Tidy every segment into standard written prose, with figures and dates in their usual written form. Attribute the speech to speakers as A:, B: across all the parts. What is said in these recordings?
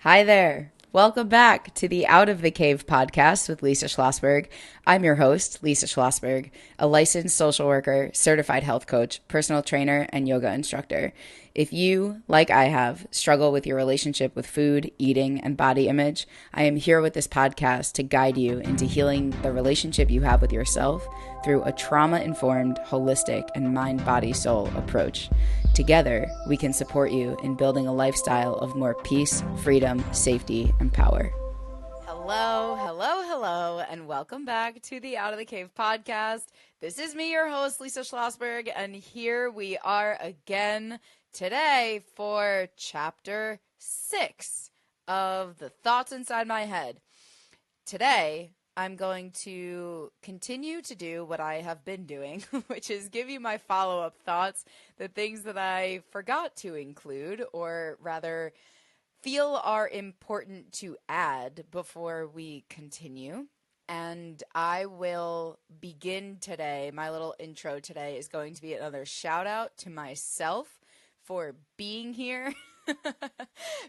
A: Hi there. Welcome back to the Out of the Cave podcast with Lisaschlosberg. I'm your host, Lisa Schlossberg, a licensed social worker, certified health coach, personal trainer, and yoga instructor. If you, like I have, struggle with your relationship with food, eating, and body image, I am here with this podcast to guide you into healing the relationship you have with yourself through a trauma-informed, holistic, and mind-body-soul approach. Together, we can support you in building a lifestyle of more peace, freedom, safety, and power. Hello, and welcome back to the Out of the Cave podcast. This is me, your host, Lisa Schlossberg, and here we are again today for chapter 6 of The Thoughts Inside My Head. Today, I'm going to continue to do what I have been doing, which is give you my follow-up thoughts, the things that I forgot to include, or rather feel are important to add before we continue. And I will begin today. My little intro today is going to be another shout out to myself for being here.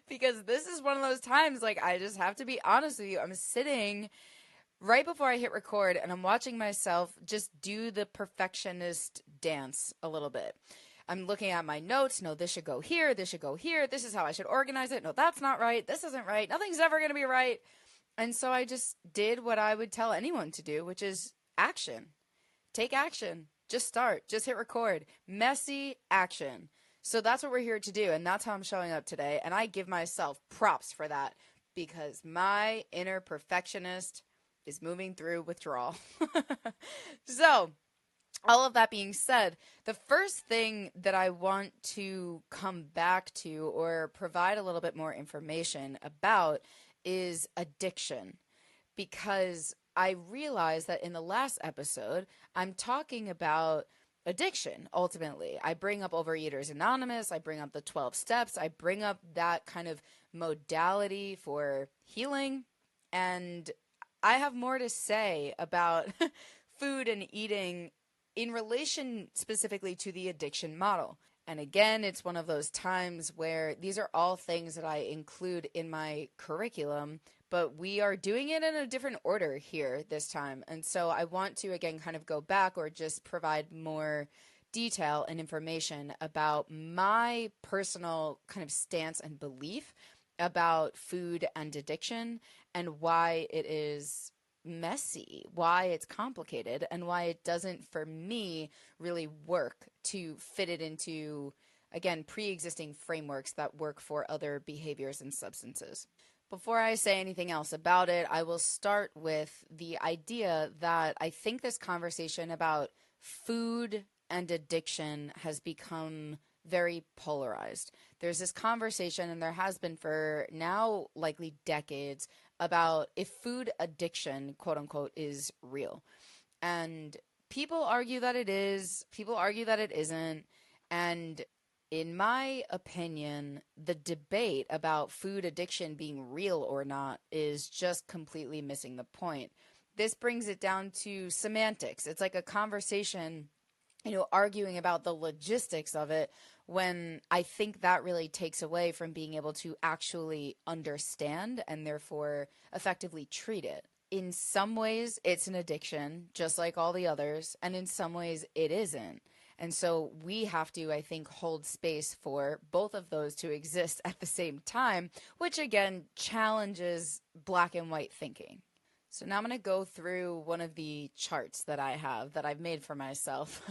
A: Because this is one of those times, like, I just have to be honest with you. I'm sitting right before I hit record and I'm watching myself just do the perfectionist dance a little bit. I'm looking at my notes. No, this should go here. This should go here. This is how I should organize it. No, that's not right. This isn't right. Nothing's ever going to be right. And so I just did what I would tell anyone to do, which is action. Take action. Just start. Just hit record. Messy action. So that's what we're here to do. And that's how I'm showing up today. And I give myself props for that because my inner perfectionist is moving through withdrawal. So, all of that being said, the first thing that I want to come back to or provide a little bit more information about is addiction. Because I realized that in the last episode, I'm talking about addiction, ultimately. I bring up Overeaters Anonymous, I bring up the 12 steps, I bring up that kind of modality for healing, and I have more to say about food and eating in relation specifically to the addiction model. And again, it's one of those times where these are all things that I include in my curriculum, but we are doing it in a different order here this time. And so I want to, again, kind of go back or just provide more detail and information about my personal kind of stance and belief about food and addiction and why it is messy, why it's complicated, and why it doesn't, for me, really work to fit it into, again, pre-existing frameworks that work for other behaviors and substances. Before I say anything else about it, I will start with the idea that I think this conversation about food and addiction has become very polarized. There's this conversation, and there has been for now likely decades, about if food addiction, quote unquote, is real. And people argue that it is, people argue that it isn't. And in my opinion, the debate about food addiction being real or not is just completely missing the point. This brings it down to semantics. It's like a conversation, arguing about the logistics of it, when I think that really takes away from being able to actually understand and therefore effectively treat it. In some ways, it's an addiction, just like all the others, and in some ways, it isn't. And so we have to, I think, hold space for both of those to exist at the same time, which again challenges black and white thinking. So now I'm going to go through one of the charts that I have that I've made for myself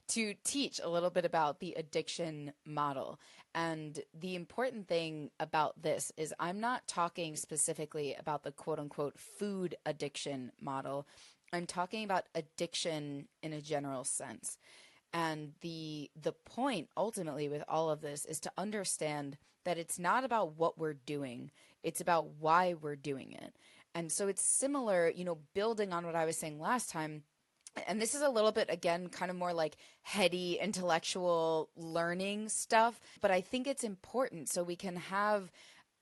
A: to teach a little bit about the addiction model. And the important thing about this is I'm not talking specifically about the quote-unquote food addiction model. I'm talking about addiction in a general sense. And the point ultimately with all of this is to understand that it's not about what we're doing. It's about why we're doing it. And so it's similar, building on what I was saying last time. And this is a little bit, again, kind of more like heady intellectual learning stuff. But I think it's important so we can have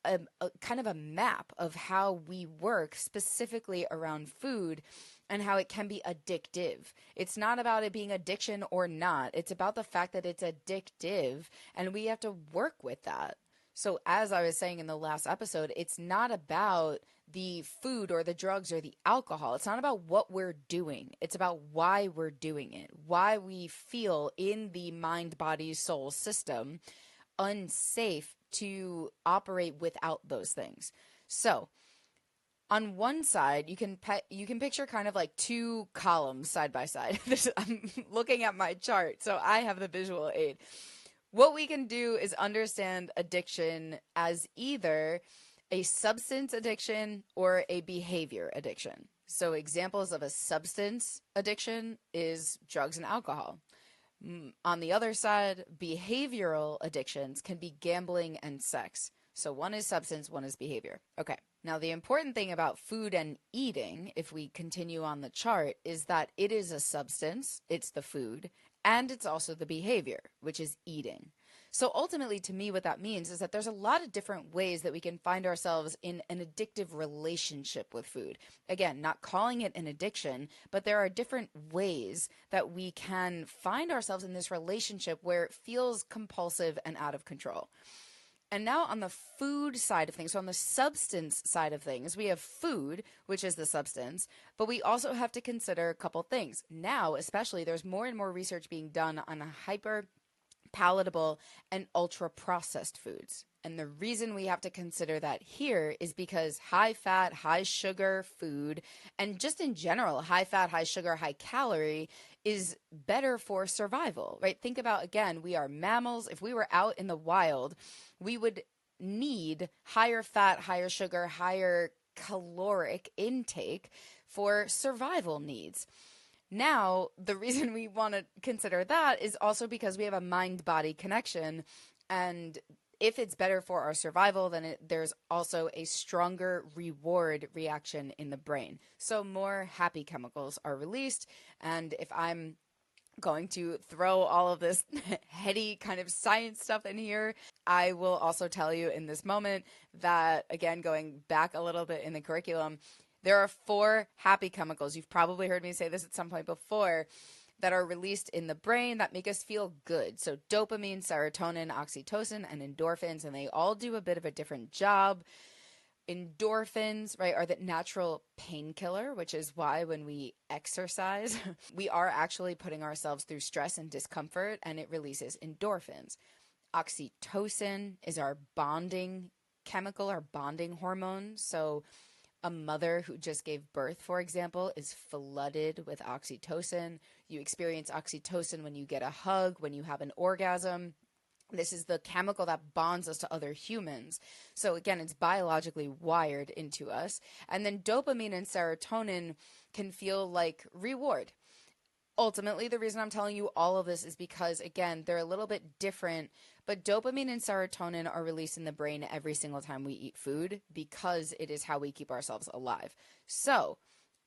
A: a kind of a map of how we work specifically around food and how it can be addictive. It's not about it being addiction or not. It's about the fact that it's addictive and we have to work with that. So as I was saying in the last episode, it's not about the food or the drugs or the alcohol. It's not about what we're doing. It's about why we're doing it, why we feel in the mind, body, soul system unsafe to operate without those things. So on one side, you can picture kind of like two columns side by side. I'm looking at my chart, so I have the visual aid. What we can do is understand addiction as either a substance addiction or a behavior addiction. So examples of a substance addiction is drugs and alcohol. On the other side, behavioral addictions can be gambling and sex. So one is substance, one is behavior. Okay. Now, the important thing about food and eating, if we continue on the chart, is that it is a substance, it's the food, and it's also the behavior, which is eating. So ultimately, to me, what that means is that there's a lot of different ways that we can find ourselves in an addictive relationship with food. Again, not calling it an addiction, but there are different ways that we can find ourselves in this relationship where it feels compulsive and out of control. And now on the food side of things, so on the substance side of things, we have food, which is the substance, but we also have to consider a couple things. Now, especially, there's more and more research being done on hyper-palatable and ultra-processed foods. And the reason we have to consider that here is because high-fat, high-sugar food, and just in general, high-fat, high-sugar, high-calorie is better for survival, right? Think about, again, we are mammals. If we were out in the wild, we would need higher fat, higher sugar, higher caloric intake for survival needs. Now, the reason we want to consider that is also because we have a mind-body connection, and if it's better for our survival, then there's also a stronger reward reaction in the brain. So more happy chemicals are released, and if I'm going to throw all of this heady kind of science stuff in here, I will also tell you in this moment that, again, going back a little bit in the curriculum, there are 4 happy chemicals. You've probably heard me say this at some point before, that are released in the brain that make us feel good. So dopamine, serotonin, oxytocin, and endorphins, and they all do a bit of a different job. Endorphins, right, are the natural painkiller, which is why when we exercise, we are actually putting ourselves through stress and discomfort, and it releases endorphins. Oxytocin is our bonding chemical, our bonding hormone. So a mother who just gave birth, for example, is flooded with oxytocin. You experience oxytocin when you get a hug, when you have an orgasm. This is the chemical that bonds us to other humans. So again, it's biologically wired into us. And then dopamine and serotonin can feel like reward. Ultimately, the reason I'm telling you all of this is because, again, they're a little bit different, but dopamine and serotonin are released in the brain every single time we eat food because it is how we keep ourselves alive. So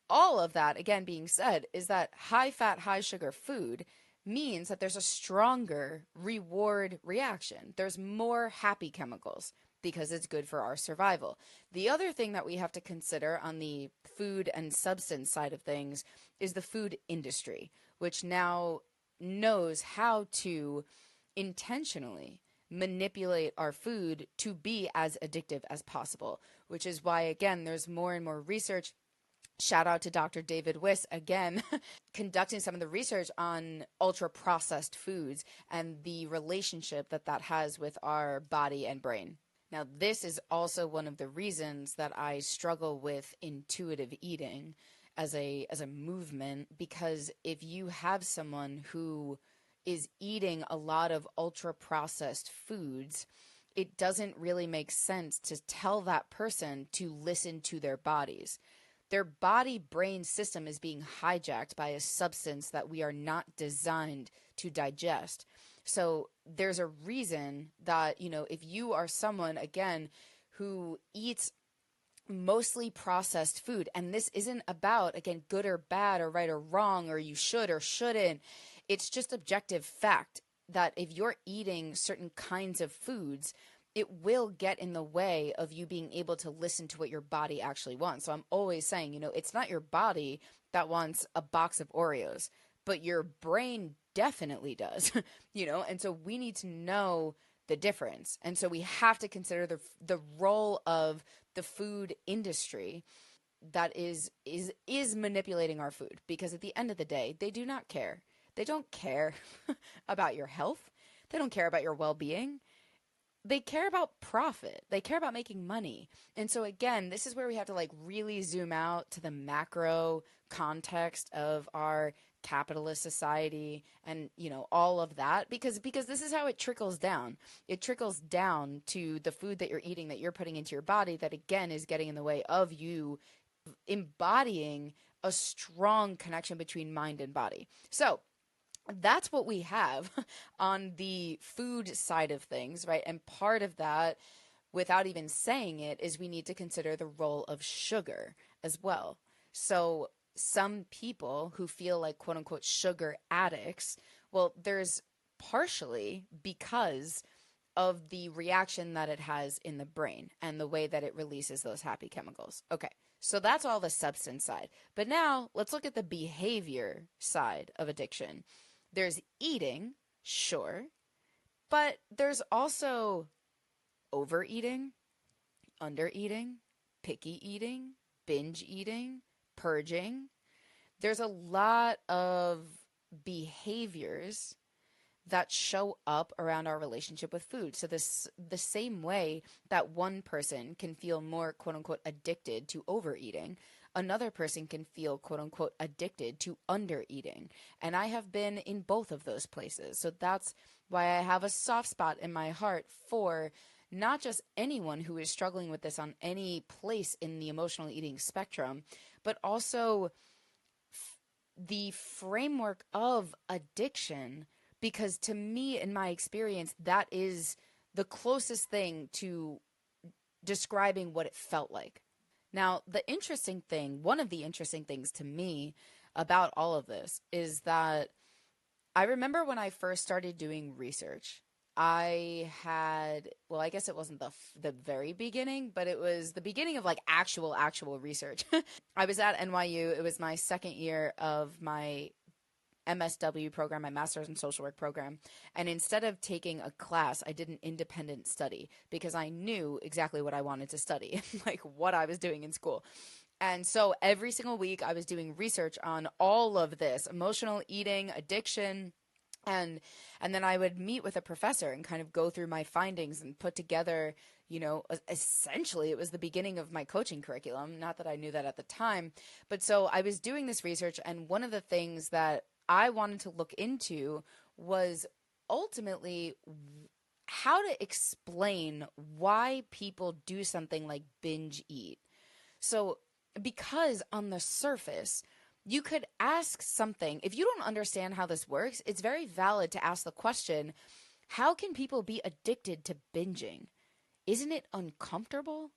A: all of that, again, being said, is that high-fat, high-sugar food means that there's a stronger reward reaction. There's more happy chemicals because it's good for our survival. The other thing that we have to consider on the food and substance side of things is the food industry, which now knows how to intentionally manipulate our food to be as addictive as possible, which is why, again, there's more and more research. Shout out to Dr. David Wiss, again, conducting some of the research on ultra-processed foods and the relationship that that has with our body and brain. Now, this is also one of the reasons that I struggle with intuitive eating as a movement, because if you have someone who is eating a lot of ultra-processed foods, it doesn't really make sense to tell that person to listen to their bodies. Their body-brain system is being hijacked by a substance that we are not designed to digest. So there's a reason that, if you are someone, again, who eats mostly processed food, and this isn't about, again, good or bad or right or wrong or you should or shouldn't, it's just objective fact that if you're eating certain kinds of foods, it will get in the way of you being able to listen to what your body actually wants. So I'm always saying, it's not your body that wants a box of Oreos, but your brain definitely does, and so we need to know the difference. And so we have to consider the role of the food industry that is manipulating our food, because at the end of the day, they do not care. They don't care about your health. They don't care about your well-being. They care about profit. They care about making money. And so again, this is where we have to like really zoom out to the macro context of our capitalist society and, you know, all of that, because this is how it trickles down. It trickles down to the food that you're eating, that you're putting into your body, that again is getting in the way of you embodying a strong connection between mind and body. So that's what we have on the food side of things, right? And part of that, without even saying it, is we need to consider the role of sugar as well. So some people who feel like quote unquote sugar addicts, well, there's partially because of the reaction that it has in the brain and the way that it releases those happy chemicals. Okay, so that's all the substance side. But now let's look at the behavior side of addiction. There's eating, sure, but there's also overeating, undereating, picky eating, binge eating, purging. There's a lot of behaviors that show up around our relationship with food. So the same way that one person can feel more quote unquote addicted to overeating, another person can feel quote unquote addicted to undereating. And I have been in both of those places. So that's why I have a soft spot in my heart for not just anyone who is struggling with this on any place in the emotional eating spectrum, but also the framework of addiction. Because to me, in my experience, that is the closest thing to describing what it felt like. Now, the interesting thing, one of the interesting things to me about all of this is that I remember when I first started doing research, I had, well, I guess it wasn't the very beginning, but it was the beginning of like actual research. I was at NYU. It was my second year of my MSW program, my Master's in Social Work program. And instead of taking a class, I did an independent study because I knew exactly what I wanted to study, like what I was doing in school. And so every single week I was doing research on all of this, emotional eating, addiction, and then I would meet with a professor and kind of go through my findings and put together, you know, essentially it was the beginning of my coaching curriculum. Not that I knew that at the time, but so I was doing this research, and one of the things that I wanted to look into was ultimately how to explain why people do something like binge eat. So, because on the surface, you could ask something, if you don't understand how this works, it's very valid to ask the question, how can people be addicted to binging? Isn't it uncomfortable?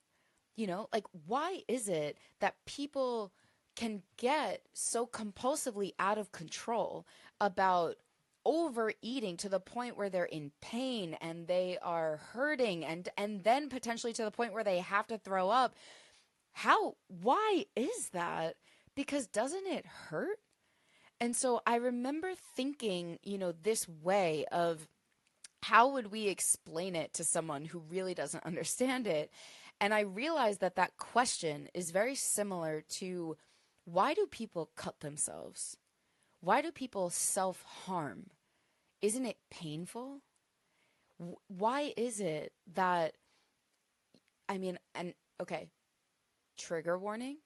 A: You know, like, why is it that people can get so compulsively out of control about overeating to the point where they're in pain and they are hurting and then potentially to the point where they have to throw up? Why is that? Because doesn't it hurt? And so I remember thinking, you know, this way of how would we explain it to someone who really doesn't understand it? And I realized that that question is very similar to, why do people cut themselves? Why do people self-harm? Isn't it painful? Why is it that, I mean, and okay, trigger warning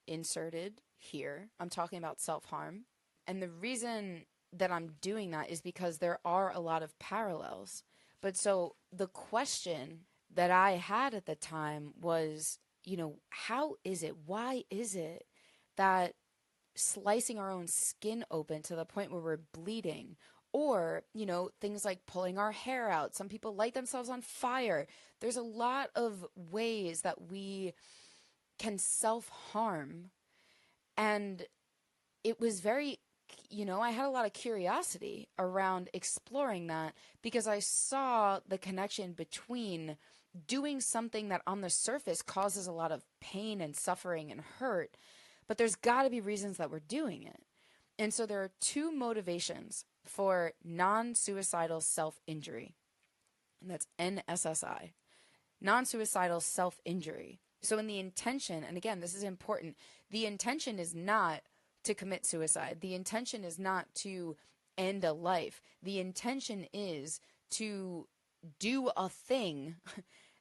A: inserted here. I'm talking about self-harm. And the reason that I'm doing that is because there are a lot of parallels. But so the question that I had at the time was, you know, how is it, why is it that slicing our own skin open to the point where we're bleeding, or, you know, things like pulling our hair out, some people light themselves on fire. There's a lot of ways that we can self-harm. And it was very, you know, I had a lot of curiosity around exploring that because I saw the connection between doing something that on the surface causes a lot of pain and suffering and hurt, but there's got to be reasons that we're doing it. And so there are two motivations for non-suicidal self-injury. And that's NSSI, non-suicidal self-injury. So in the intention, and again, this is important, the intention is not to commit suicide. The intention is not to end a life. The intention is to do a thing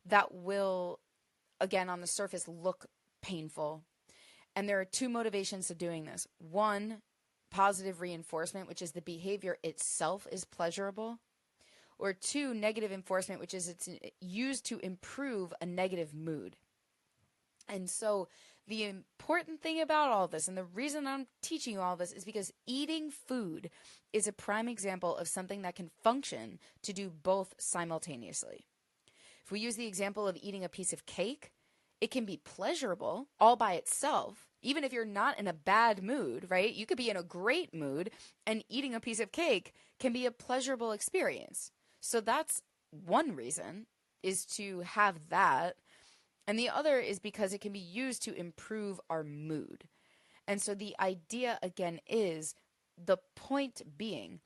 A: that will, again, on the surface, look painful. And there are two motivations to doing this. One, positive reinforcement, which is the behavior itself is pleasurable. Or two, negative enforcement, which is it's used to improve a negative mood. And so the important thing about all this, and the reason I'm teaching you all this, is because eating food is a prime example of something that can function to do both simultaneously. If we use the example of eating a piece of cake, it can be pleasurable all by itself, even if you're not in a bad mood, right? You could be in a great mood, and eating a piece of cake can be a pleasurable experience. So that's one reason, is to have that. And the other is because it can be used to improve our mood. And so the idea, again, is the point being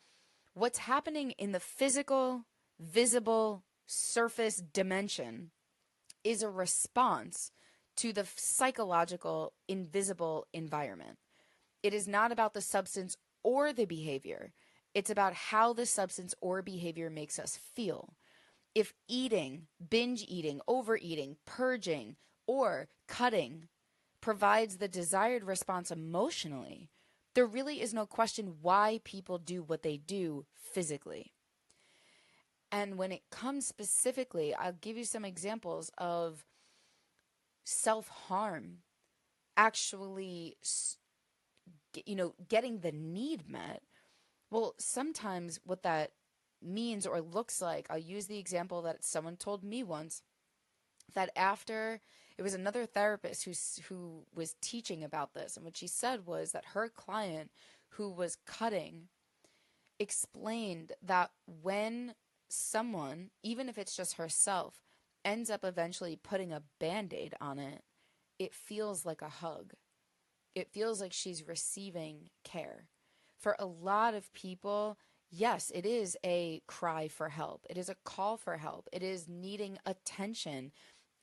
A: what's happening in the physical, visible, surface dimension is a response to the psychological, invisible environment. It is not about the substance or the behavior. It's about how the substance or behavior makes us feel. If eating, binge eating, overeating, purging, or cutting provides the desired response emotionally, there really is no question why people do what they do physically. And when it comes specifically, I'll give you some examples of self-harm actually, getting the need met. Well, sometimes what that means or looks like, I'll use the example that someone told me once, that after, it was another therapist who was teaching about this, and what she said was that her client who was cutting explained that when someone, even if it's just herself, ends up eventually putting a Band-Aid on it, it feels like a hug. It feels like she's receiving care. For a lot of people, yes, it is a cry for help. It is a call for help. It is needing attention,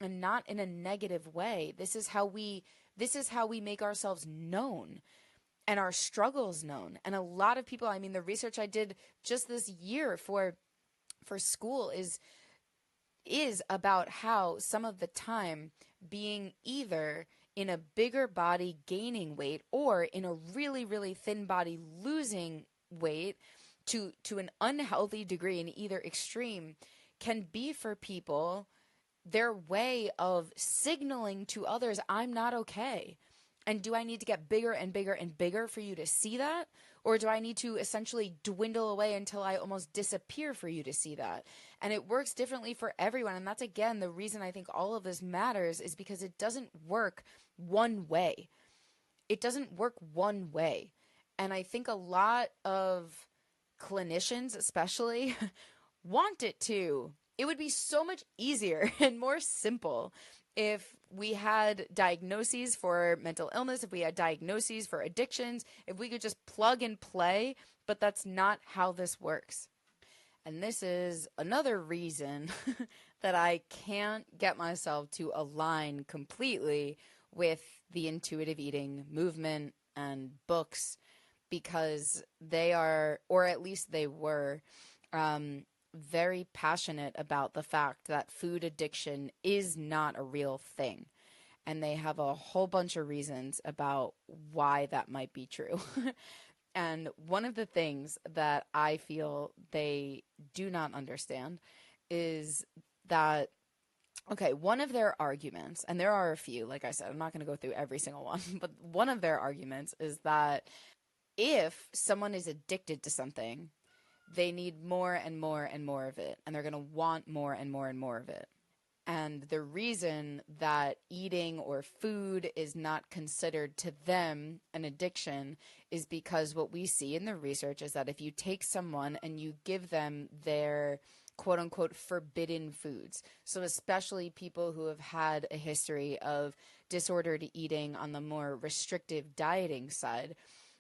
A: and not in a negative way. This is how we make ourselves known and our struggles known. And a lot of people, I mean, the research I did just this year for school is about how some of the time being either in a bigger body gaining weight or in a really, really thin body losing weight to an unhealthy degree in either extreme can be for people their way of signaling to others, I'm not okay. And do I need to get bigger and bigger and bigger for you to see that? Or do I need to essentially dwindle away until I almost disappear for you to see that? And it works differently for everyone. And that's, again, the reason I think all of this matters, is because it doesn't work one way. It doesn't work one way. And I think a lot of clinicians especially want it to. It would be so much easier and more simple if we had diagnoses for mental illness, if we had diagnoses for addictions, if we could just plug and play, but that's not how this works. And this is another reason that I can't get myself to align completely with the intuitive eating movement and books, because they are, or at least they were, very passionate about the fact that food addiction is not a real thing. And they have a whole bunch of reasons about why that might be true. And one of the things that I feel they do not understand is that, okay, one of their arguments, and there are a few, like I said, I'm not going to go through every single one, but one of their arguments is that if someone is addicted to something, they need more and more and more of it, and they're going to want more and more and more of it. And the reason that eating or food is not considered to them an addiction is because what we see in the research is that if you take someone and you give them their quote unquote forbidden foods, so especially people who have had a history of disordered eating on the more restrictive dieting side,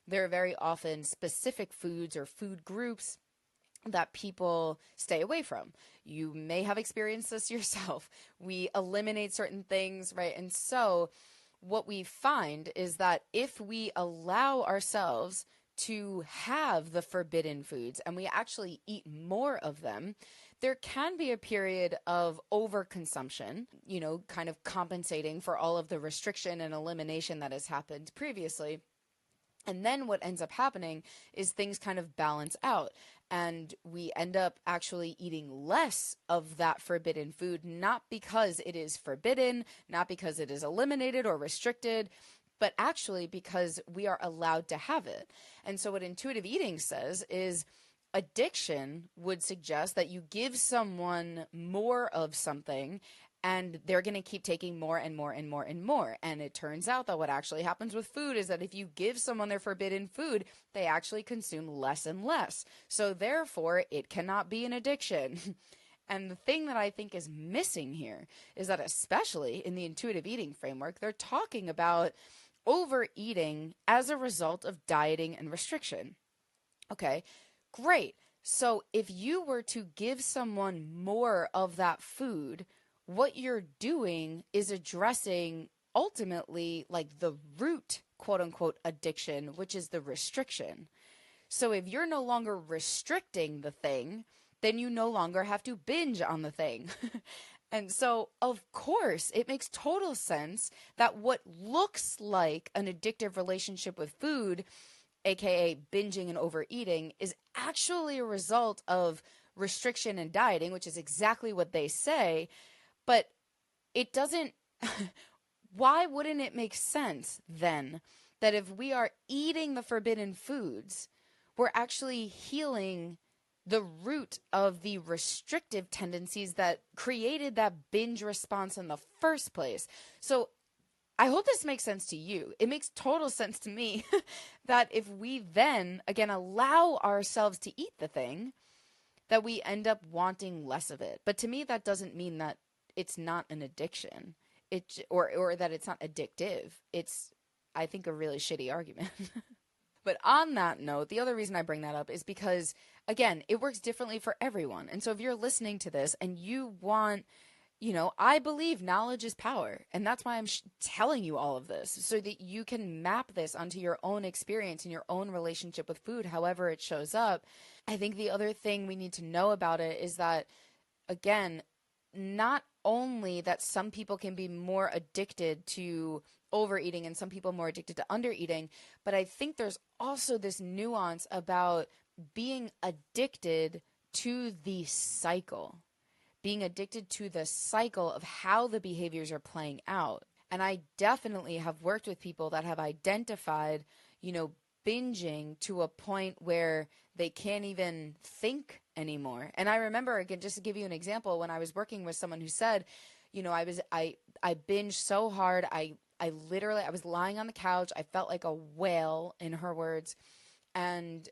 A: there are very often specific foods or food groups that people stay away from. You may have experienced this yourself. We eliminate certain things, right? And so what we find is that if we allow ourselves to have the forbidden foods and we actually eat more of them, there can be a period of overconsumption, kind of compensating for all of the restriction and elimination that has happened previously. And then what ends up happening is things kind of balance out and we end up actually eating less of that forbidden food, not because it is forbidden, not because it is eliminated or restricted, but actually because we are allowed to have it. And so what intuitive eating says is addiction would suggest that you give someone more of something and they're going to keep taking more and more and more and more. And it turns out that what actually happens with food is that if you give someone their forbidden food, they actually consume less and less. So therefore, it cannot be an addiction. And the thing that I think is missing here is that especially in the intuitive eating framework, they're talking about overeating as a result of dieting and restriction. Okay, great. So if you were to give someone more of that food, what you're doing is addressing ultimately like the root, quote unquote, addiction, which is the restriction. So if you're no longer restricting the thing, then you no longer have to binge on the thing. And so, of course, it makes total sense that what looks like an addictive relationship with food, aka binging and overeating, is actually a result of restriction and dieting, which is exactly what they say. But it doesn't, why wouldn't it make sense then that if we are eating the forbidden foods, we're actually healing the root of the restrictive tendencies that created that binge response in the first place? So I hope this makes sense to you. It makes total sense to me that if we then, again, allow ourselves to eat the thing, that we end up wanting less of it. But to me, that doesn't mean that it's not an addiction, or that it's not addictive. It's, I think, a really shitty argument. But on that note, the other reason I bring that up is because, again, it works differently for everyone. And so if you're listening to this and you want, I believe knowledge is power. And that's why I'm telling you all of this, so that you can map this onto your own experience and your own relationship with food, however it shows up. I think the other thing we need to know about it is that, again, not only that some people can be more addicted to overeating and some people more addicted to undereating, but I think there's also this nuance about being addicted to the cycle, being addicted to the cycle of how the behaviors are playing out. And I definitely have worked with people that have identified, binging to a point where they can't even think anymore. And I remember, again, just to give you an example, when I was working with someone who said, I binged so hard. I was lying on the couch. I felt like a whale, in her words. And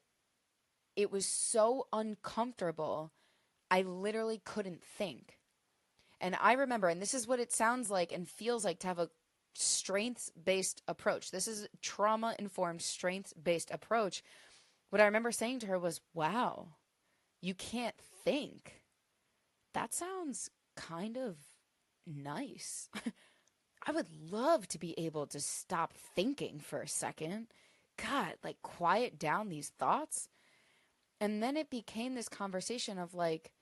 A: it was so uncomfortable. I literally couldn't think. And I remember, and this is what it sounds like and feels like to have a strengths-based approach. This is trauma-informed, strengths-based approach. What I remember saying to her was, wow, you can't think. That sounds kind of nice. I would love to be able to stop thinking for a second. God, like quiet down these thoughts. And then it became this conversation of like,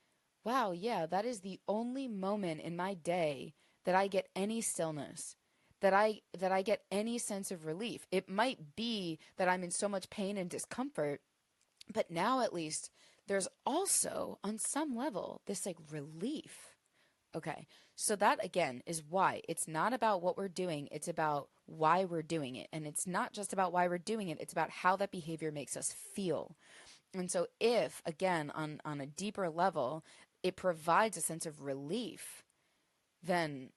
A: wow, yeah, that is the only moment in my day that I get any stillness, that I get any sense of relief. It might be that I'm in so much pain and discomfort, but now at least there's also on some level this like relief. Okay, so that again is why it's not about what we're doing, it's about why we're doing it. And it's not just about why we're doing it, it's about how that behavior makes us feel. And so if, again, on a deeper level, it provides a sense of relief, then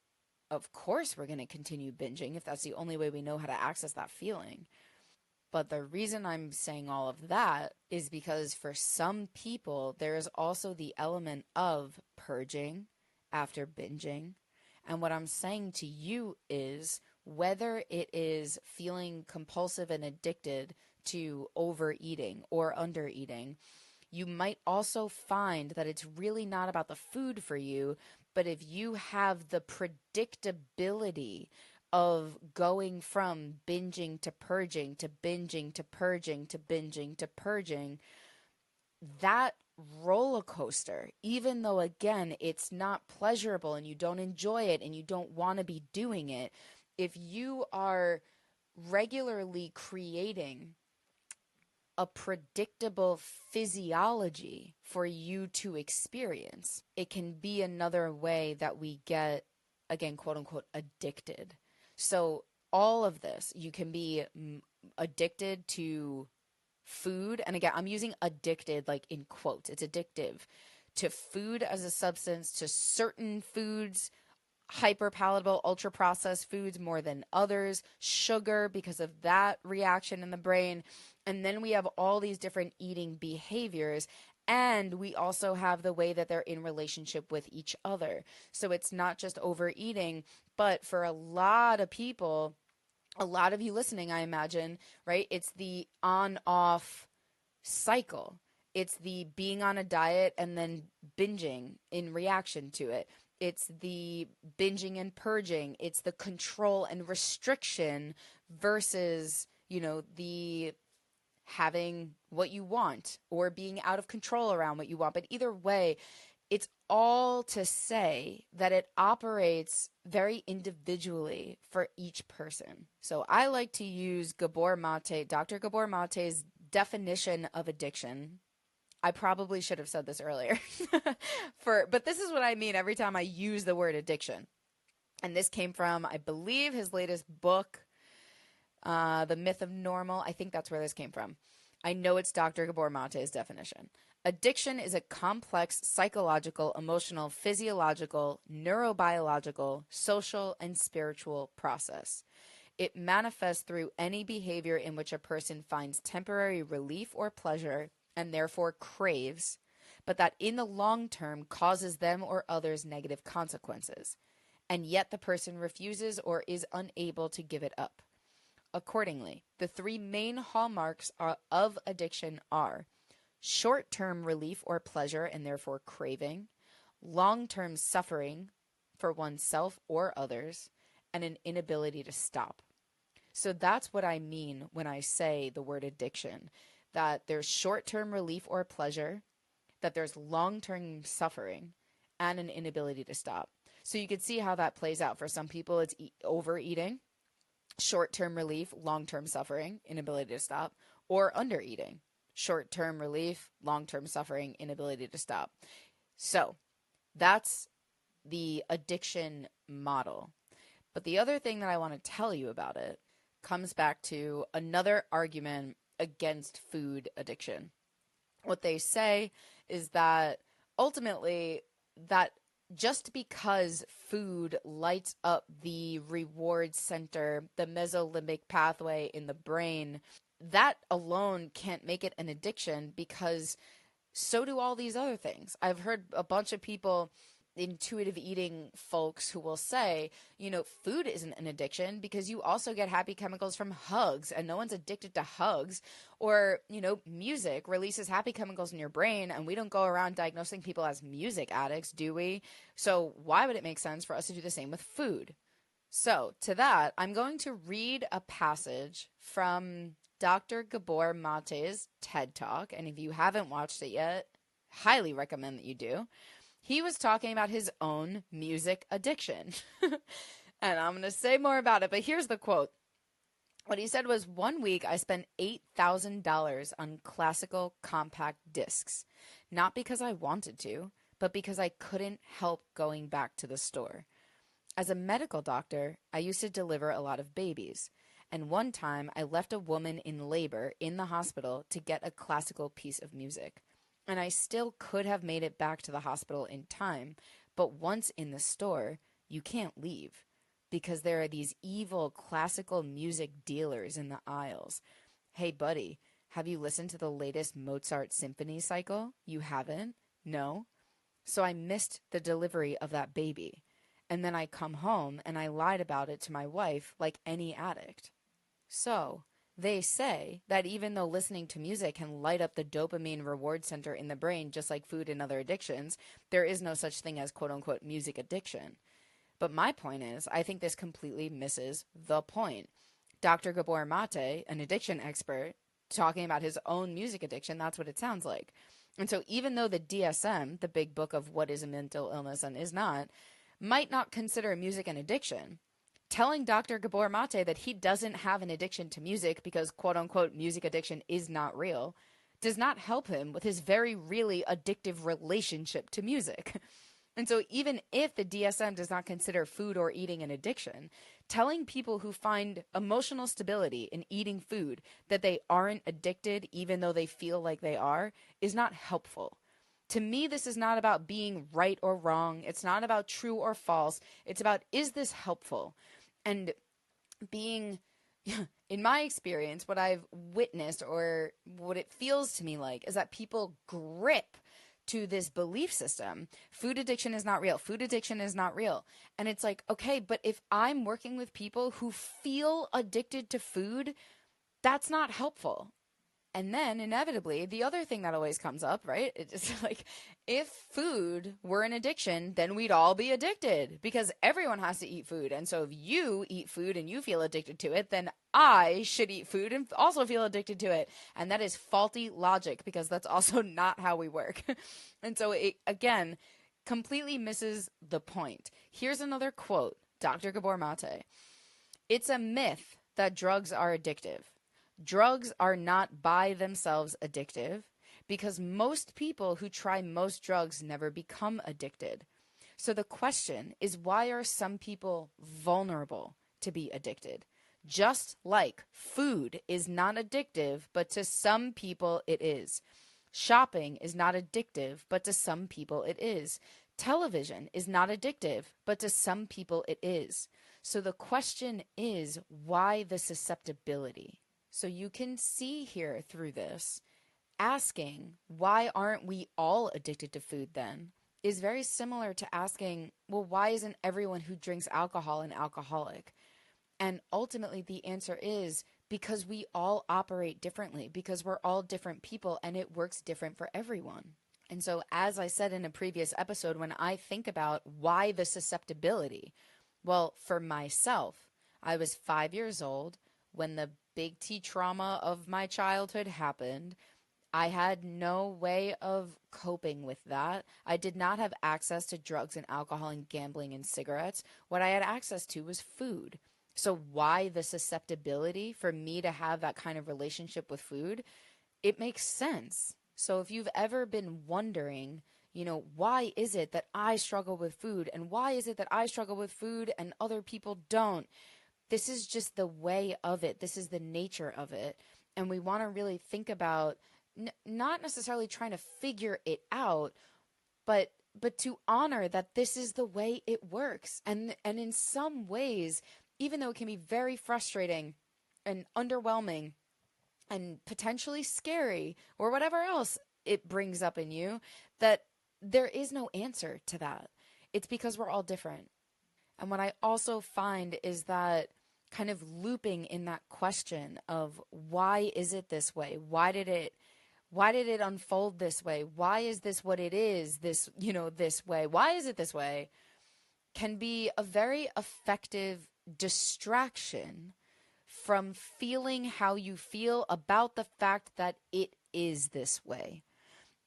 A: of course we're going to continue binging if that's the only way we know how to access that feeling. But the reason I'm saying all of that is because for some people, there is also the element of purging after binging. And what I'm saying to you is whether it is feeling compulsive and addicted to overeating or undereating, you might also find that it's really not about the food for you, but if you have the predictability of going from binging to purging to binging to purging to binging to purging, that roller coaster, even though again it's not pleasurable and you don't enjoy it and you don't want to be doing it, if you are regularly creating a predictable physiology for you to experience, it can be another way that we get, again, quote unquote, addicted. So all of this, you can be addicted to food. And again, I'm using addicted like in quotes. It's addictive to food as a substance, to certain foods, hyper-palatable, ultra-processed foods more than others, sugar because of that reaction in the brain. And then we have all these different eating behaviors. And we also have the way that they're in relationship with each other. So it's not just overeating, but for a lot of people, a lot of you listening, I imagine, right? It's the on-off cycle. It's the being on a diet and then binging in reaction to it. It's the binging and purging. It's the control and restriction versus, the having what you want or being out of control around what you want. But either way, it's all to say that it operates very individually for each person. So I like to use Gabor Maté, Dr. Gabor Maté's definition of addiction. I probably should have said this earlier, but this is what I mean every time I use the word addiction. And this came from, I believe, his latest book, The Myth of Normal. I think that's where this came from. I know it's Dr. Gabor Maté's definition. Addiction is a complex psychological, emotional, physiological, neurobiological, social, and spiritual process. It manifests through any behavior in which a person finds temporary relief or pleasure and therefore craves, but that in the long term causes them or others negative consequences, and yet the person refuses or is unable to give it up. Accordingly, the three main hallmarks of addiction are short-term relief or pleasure and therefore craving, long-term suffering for oneself or others, and an inability to stop. So that's what I mean when I say the word addiction, that there's short-term relief or pleasure, that there's long-term suffering, and an inability to stop. So you can see how that plays out. For some people, it's overeating, short-term relief, long-term suffering, inability to stop, or undereating, short-term relief, long-term suffering, inability to stop. So that's the addiction model. But the other thing that I want to tell you about it comes back to another argument against food addiction. What they say is that ultimately that just because food lights up the reward center, the mesolimbic pathway in the brain, that alone can't make it an addiction, because so do all these other things. I've heard a bunch of people, intuitive eating folks, who will say, food isn't an addiction because you also get happy chemicals from hugs and no one's addicted to hugs. Or, music releases happy chemicals in your brain and we don't go around diagnosing people as music addicts, do we? So why would it make sense for us to do the same with food? So to that, I'm going to read a passage from Dr. Gabor Maté's TED Talk. And if you haven't watched it yet, highly recommend that you do. He was talking about his own music addiction. And I'm going to say more about it, but here's the quote. What he said was, "One week I spent $8,000 on classical compact discs, not because I wanted to, but because I couldn't help going back to the store. As a medical doctor, I used to deliver a lot of babies, and one time I left a woman in labor in the hospital to get a classical piece of music. And I still could have made it back to the hospital in time, but once in the store, you can't leave, because there are these evil classical music dealers in the aisles. Hey, buddy, have you listened to the latest Mozart symphony cycle? You haven't? No? So I missed the delivery of that baby. And then I come home and I lied about it to my wife like any addict. So They say that even though listening to music can light up the dopamine reward center in the brain, just like food and other addictions, there is no such thing as quote unquote music addiction. But my point is, I think this completely misses the point. Dr. Gabor Maté, an addiction expert, talking about his own music addiction, that's what it sounds like. And so even though the DSM, the big book of what is a mental illness and is not, might not consider music an addiction, telling Dr. Gabor Maté that he doesn't have an addiction to music because quote unquote music addiction is not real does not help him with his very really addictive relationship to music. And so even if the DSM does not consider food or eating an addiction, telling people who find emotional stability in eating food that they aren't addicted even though they feel like they are is not helpful. To me, this is not about being right or wrong. It's not about true or false. It's about, is this helpful? And being, in my experience, what I've witnessed or what it feels to me like is that people grip to this belief system. Food addiction is not real. Food addiction is not real. And it's like, okay, but if I'm working with people who feel addicted to food, that's not helpful. And then inevitably, the other thing that always comes up, right? It's like, if food were an addiction, then we'd all be addicted because everyone has to eat food. And so if you eat food and you feel addicted to it, then I should eat food and also feel addicted to it. And that is faulty logic because that's also not how we work. And so it, again, completely misses the point. Here's another quote, Dr. Gabor Maté. It's a myth that drugs are addictive. Drugs are not by themselves addictive because most people who try most drugs never become addicted. So the question is, why are some people vulnerable to be addicted? Just like food is not addictive, but to some people it is. Shopping is not addictive, but to some people it is. Television is not addictive, but to some people it is. So the question is, why the susceptibility? So you can see here through this, asking, why aren't we all addicted to food then, is very similar to asking, well, why isn't everyone who drinks alcohol an alcoholic? And ultimately the answer is because we all operate differently, because we're all different people and it works different for everyone. And so as I said in a previous episode, when I think about why the susceptibility, well, for myself, I was 5 years old when the big T trauma of my childhood happened. I had no way of coping with that. I did not have access to drugs and alcohol and gambling and cigarettes. What I had access to was food. So why the susceptibility for me to have that kind of relationship with food? It makes sense. So if you've ever been wondering, why is it that I struggle with food and why is it that I struggle with food and other people don't? This is just the way of it. This is the nature of it. And we want to really think about not necessarily trying to figure it out, but to honor that this is the way it works. And in some ways, even though it can be very frustrating and underwhelming and potentially scary or whatever else it brings up in you, that there is no answer to that. It's because we're all different. And what I also find is that kind of looping in that question of why is it this way? Why did it unfold this way? Why is this what it is? This way. Why is it this way? Can be a very effective distraction from feeling how you feel about the fact that it is this way.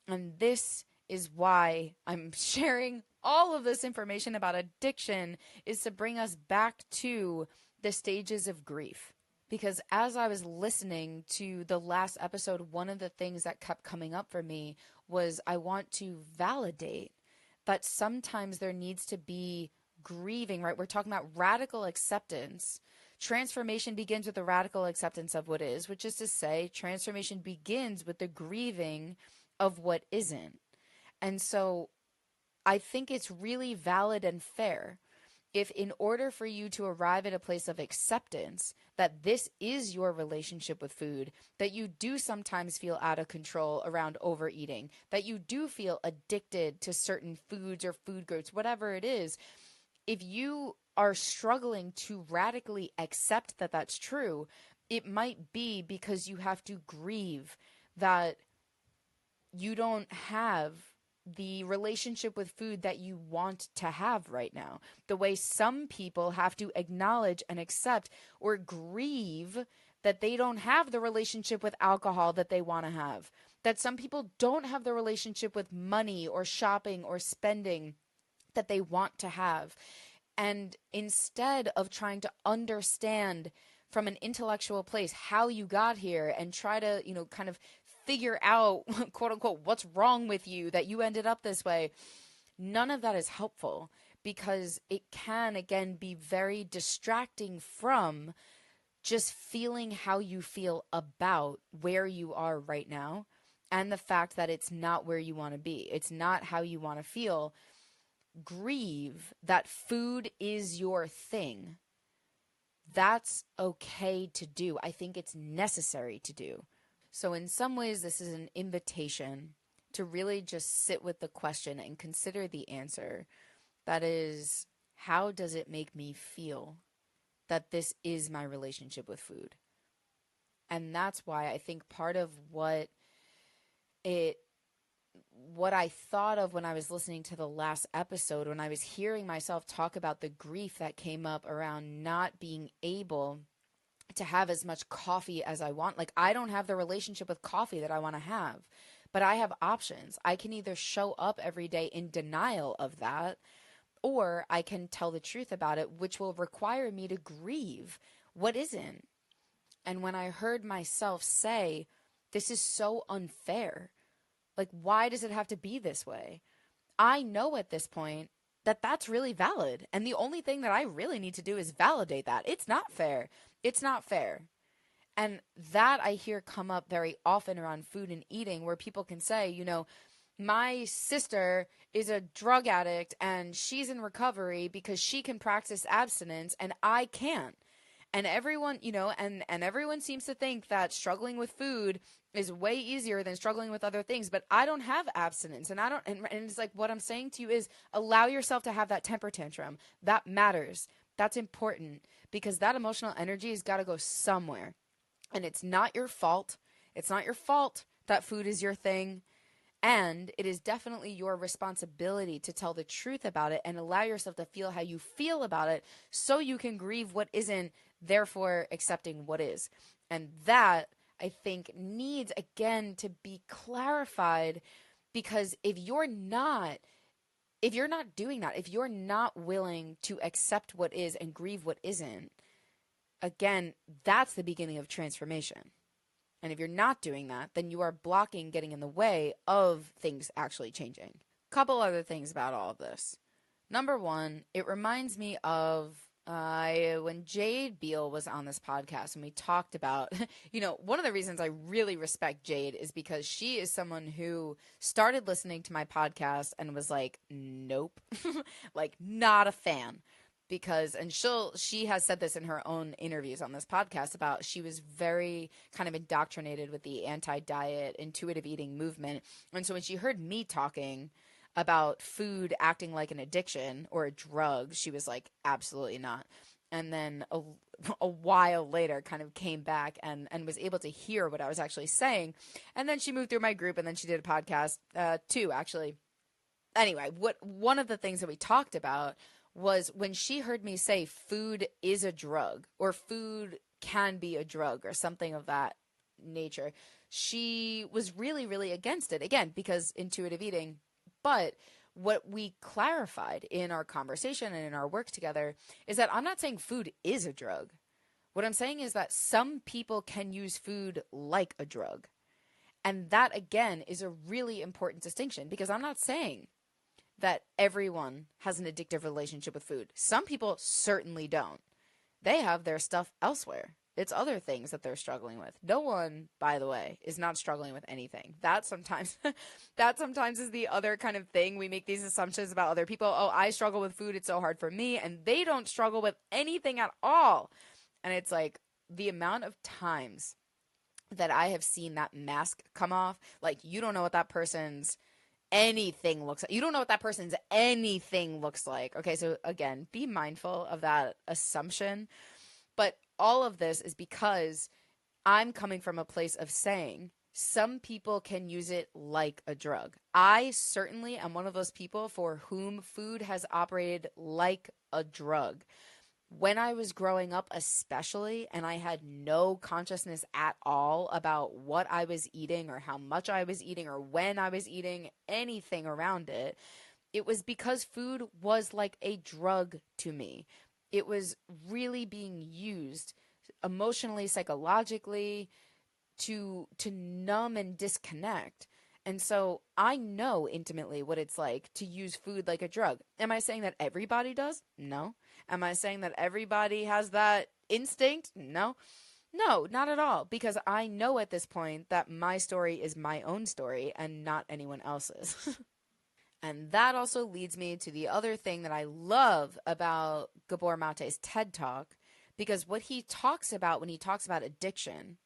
A: And this is why I'm sharing all of this information about addiction, is to bring us back to the stages of grief. Because as I was listening to the last episode, one of the things that kept coming up for me was I want to validate that sometimes there needs to be grieving, right? We're talking about radical acceptance. Transformation begins with the radical acceptance of what is, which is to say transformation begins with the grieving of what isn't. And so I think it's really valid and fair if in order for you to arrive at a place of acceptance that this is your relationship with food, that you do sometimes feel out of control around overeating, that you do feel addicted to certain foods or food groups, whatever it is, if you are struggling to radically accept that that's true, it might be because you have to grieve that you don't have the relationship with food that you want to have right now. The way some people have to acknowledge and accept or grieve that they don't have the relationship with alcohol that they want to have. That some people don't have the relationship with money or shopping or spending that they want to have. And instead of trying to understand from an intellectual place how you got here and try to, kind of figure out, quote unquote, what's wrong with you that you ended up this way, none of that is helpful because it can, again, be very distracting from just feeling how you feel about where you are right now and the fact that it's not where you want to be. It's not how you want to feel. Grieve that food is your thing. That's okay to do. I think it's necessary to do. So in some ways, this is an invitation to really just sit with the question and consider the answer. That is, how does it make me feel that this is my relationship with food? And that's why I think part of what I thought of when I was listening to the last episode, when I was hearing myself talk about the grief that came up around not being able to have as much coffee as I want. Like, I don't have the relationship with coffee that I want to have, but I have options. I can either show up every day in denial of that, or I can tell the truth about it, which will require me to grieve what isn't. And when I heard myself say, this is so unfair, like, why does it have to be this way? I know at this point that that's really valid. And the only thing that I really need to do is validate that. It's not fair. It's not fair. And that I hear come up very often around food and eating, where people can say, my sister is a drug addict and she's in recovery because she can practice abstinence and I can't. And everyone, and everyone seems to think that struggling with food is way easier than struggling with other things. But I don't have abstinence, and and it's like, what I'm saying to you is allow yourself to have that temper tantrum. That matters. That's important because that emotional energy has got to go somewhere. And it's not your fault. It's not your fault that food is your thing. And it is definitely your responsibility to tell the truth about it and allow yourself to feel how you feel about it so you can grieve what isn't, therefore accepting what is. And that, I think, needs, again, to be clarified, because if you're not doing that, if you're not willing to accept what is and grieve what isn't, again, that's the beginning of transformation. And if you're not doing that, then you are blocking, getting in the way of things actually changing. Couple other things about all of this. Number one, it reminds me of when Jade Beal was on this podcast and we talked about, one of the reasons I really respect Jade is because she is someone who started listening to my podcast and was like, nope, like not a fan. And she has said this in her own interviews on this podcast about she was very kind of indoctrinated with the anti-diet, intuitive eating movement. And so when she heard me talking about food acting like an addiction or a drug, she was like, absolutely not. And then a while later kind of came back and was able to hear what I was actually saying. And then she moved through my group and then she did a podcast too, actually. Anyway, one of the things that we talked about was when she heard me say food is a drug or food can be a drug or something of that nature, she was really, really against it. Again, because intuitive eating. But what we clarified in our conversation and in our work together is that I'm not saying food is a drug. What I'm saying is that some people can use food like a drug. And that, again, is a really important distinction, because I'm not saying that everyone has an addictive relationship with food. Some people certainly don't. They have their stuff elsewhere. It's other things that they're struggling with. No one, by the way, is not struggling with anything. That sometimes is the other kind of thing. We make these assumptions about other people. Oh, I struggle with food. It's so hard for me. And they don't struggle with anything at all. And it's like the amount of times that I have seen that mask come off. Like, you don't know what that person's anything looks like. You don't know what that person's anything looks like. Okay, so again, be mindful of that assumption, But all of this is because I'm coming from a place of saying some people can use it like a drug. I certainly am one of those people for whom food has operated like a drug. When I was growing up, especially, and I had no consciousness at all about what I was eating or how much I was eating or when I was eating, anything around it, it was because food was like a drug to me. It was really being used emotionally, psychologically, to numb and disconnect. And so I know intimately what it's like to use food like a drug. Am I saying that everybody does? No. Am I saying that everybody has that instinct? No. No, not at all. Because I know at this point that my story is my own story and not anyone else's. And that also leads me to the other thing that I love about Gabor Mate's TED Talk, because what he talks about when he talks about addiction,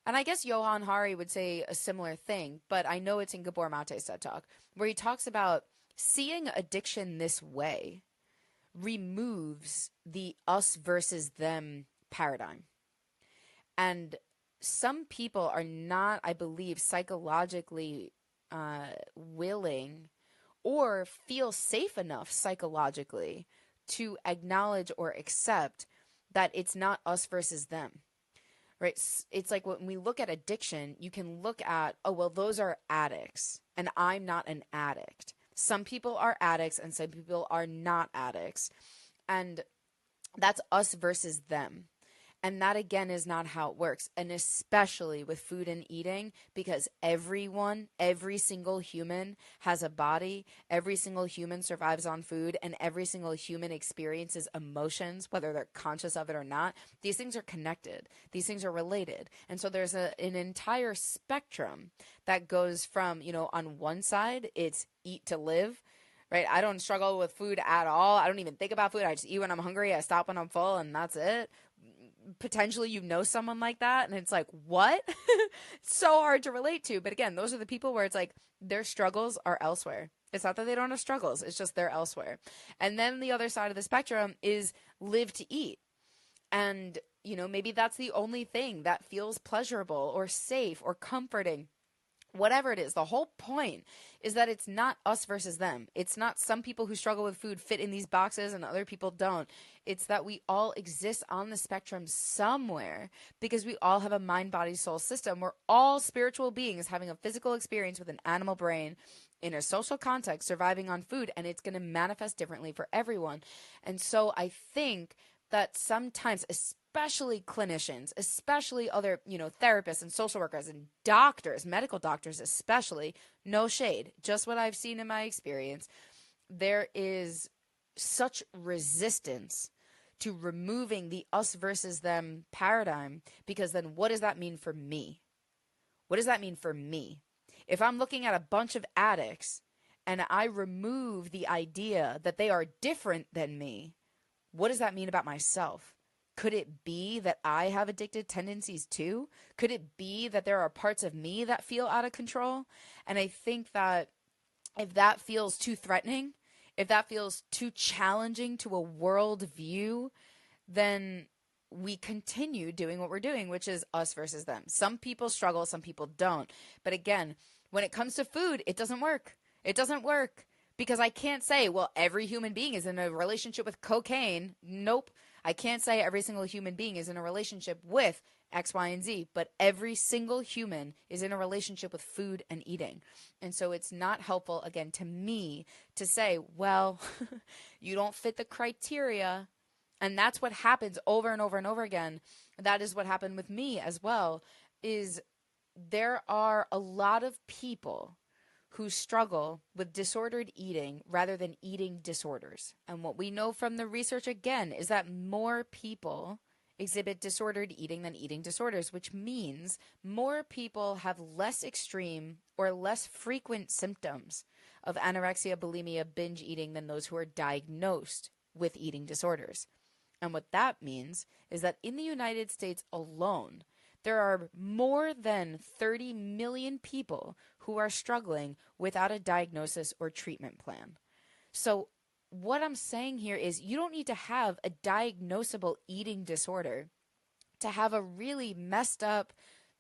A: and I guess Johan Hari would say a similar thing, but I know it's in Gabor Mate's TED Talk, where he talks about seeing addiction this way removes the us versus them paradigm. And some people are not, I believe, psychologically willing or feel safe enough psychologically to acknowledge or accept that it's not us versus them. Right? It's like when we look at addiction, you can look at, oh, well, those are addicts, and I'm not an addict. Some people are addicts, and some people are not addicts. And that's us versus them. And that, again, is not how it works. And especially with food and eating, because everyone, every single human has a body. Every single human survives on food, and every single human experiences emotions, whether they're conscious of it or not. These things are connected. These things are related. And so there's an entire spectrum that goes from, on one side, it's eat to live. Right? I don't struggle with food at all. I don't even think about food. I just eat when I'm hungry. I stop when I'm full, and that's it. Potentially someone like that, and it's like, what? It's so hard to relate to. But again, those are the people where it's like their struggles are elsewhere. It's not that they don't have struggles, it's just they're elsewhere. And then the other side of the spectrum is live to eat. And maybe that's the only thing that feels pleasurable or safe or comforting. Whatever it is, the whole point is that it's not us versus them. It's not some people who struggle with food fit in these boxes and other people don't. It's that we all exist on the spectrum somewhere because we all have a mind, body, soul system. We're all spiritual beings having a physical experience with an animal brain in a social context, surviving on food, and it's going to manifest differently for everyone. And so I think that sometimes, especially clinicians, especially other, therapists and social workers and doctors, medical doctors especially, no shade, just what I've seen in my experience, there is such resistance to removing the us versus them paradigm, because then what does that mean for me? What does that mean for me? If I'm looking at a bunch of addicts and I remove the idea that they are different than me, what does that mean about myself? Could it be that I have addictive tendencies too? Could it be that there are parts of me that feel out of control? And I think that if that feels too threatening, if that feels too challenging to a world view, then we continue doing what we're doing, which is us versus them. Some people struggle, some people don't. But again, when it comes to food, it doesn't work. It doesn't work. Because I can't say, well, every human being is in a relationship with cocaine. Nope. I can't say every single human being is in a relationship with X, Y, and Z, but every single human is in a relationship with food and eating. And so it's not helpful, again, to me to say, well, you don't fit the criteria. And that's what happens over and over and over again. That is what happened with me as well, is there are a lot of people who struggle with disordered eating rather than eating disorders. And what we know from the research, again, is that more people exhibit disordered eating than eating disorders, which means more people have less extreme or less frequent symptoms of anorexia, bulimia, binge eating than those who are diagnosed with eating disorders. And what that means is that in the United States alone, there are more than 30 million people who are struggling without a diagnosis or treatment plan. So what I'm saying here is you don't need to have a diagnosable eating disorder to have a really messed up,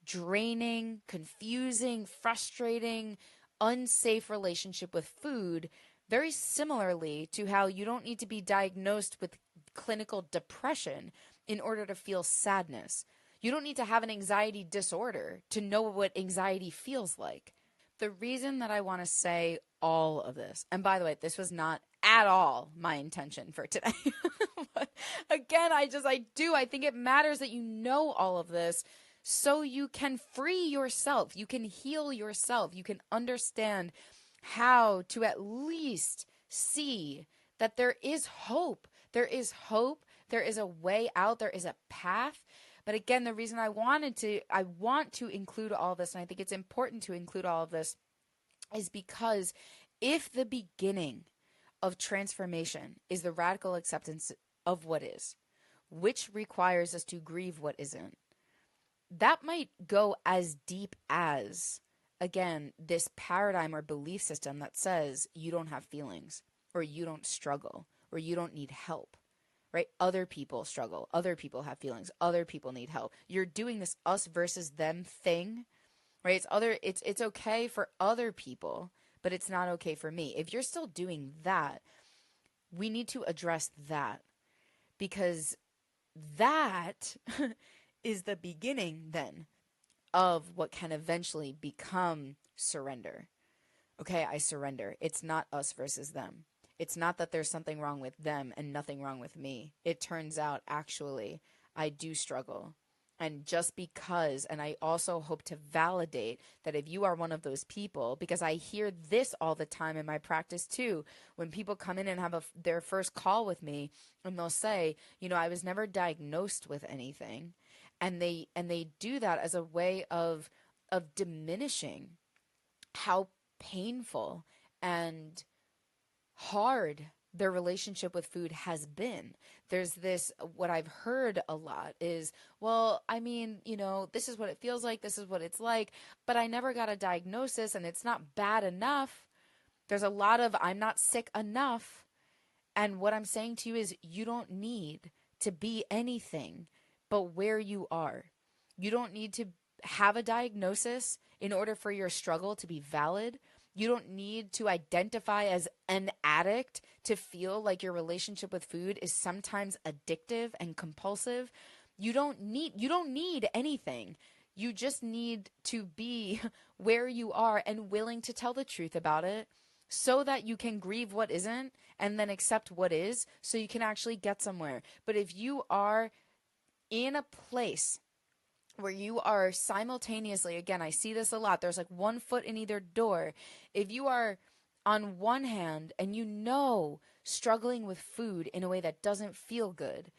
A: draining, confusing, frustrating, unsafe relationship with food, very similarly to how you don't need to be diagnosed with clinical depression in order to feel sadness. You don't need to have an anxiety disorder to know what anxiety feels like. The reason that I want to say all of this, and by the way, this was not at all my intention for today. But again, I think it matters that you know all of this so you can free yourself. You can heal yourself. You can understand how to at least see that there is hope. There is hope. There is a way out. There is a path. But again, the reason I want to include all this, and I think it's important to include all of this, is because if the beginning of transformation is the radical acceptance of what is, which requires us to grieve what isn't, that might go as deep as, again, this paradigm or belief system that says you don't have feelings, or you don't struggle, or you don't need help, right? Other people struggle. Other people have feelings. Other people need help. You're doing this us versus them thing, right? It's okay for other people, but it's not okay for me. If you're still doing that, we need to address that, because that is the beginning then of what can eventually become surrender. Okay, I surrender. It's not us versus them. It's not that there's something wrong with them and nothing wrong with me. It turns out, actually, I do struggle. And just because, and I also hope to validate that if you are one of those people, because I hear this all the time in my practice too, when people come in and have their first call with me, and they'll say, I was never diagnosed with anything. And they do that as a way of diminishing how painful and hard their relationship with food has been. There's this, what I've heard a lot is, well, this is what it feels like, this is what it's like, but I never got a diagnosis and it's not bad enough. There's a lot of, I'm not sick enough. And what I'm saying to you is, you don't need to be anything but where you are. You don't need to have a diagnosis in order for your struggle to be valid. You don't need to identify as an addict to feel like your relationship with food is sometimes addictive and compulsive. You don't need anything. You just need to be where you are and willing to tell the truth about it, so that you can grieve what isn't and then accept what is, so you can actually get somewhere. But if you are in a place where you are simultaneously, again, I see this a lot, there's like one foot in either door. If you are on one hand and struggling with in a way that doesn't feel good,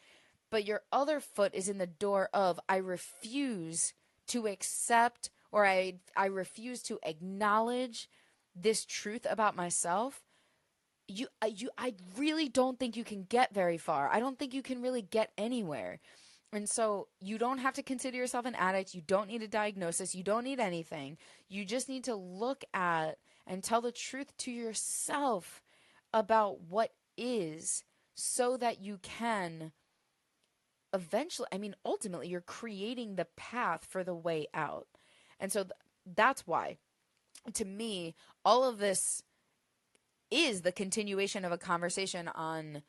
A: but your other foot is in the door of, I refuse to accept, or I refuse to acknowledge this truth about myself, I really don't think you can get very far. I don't think you can really get anywhere. And so you don't have to consider yourself an addict. You don't need a diagnosis. You don't need anything. You just need to look at and tell the truth to yourself about what is, so that you can eventually, ultimately, you're creating the path for the way out. And so that's why, to me, all of this is the continuation of a conversation on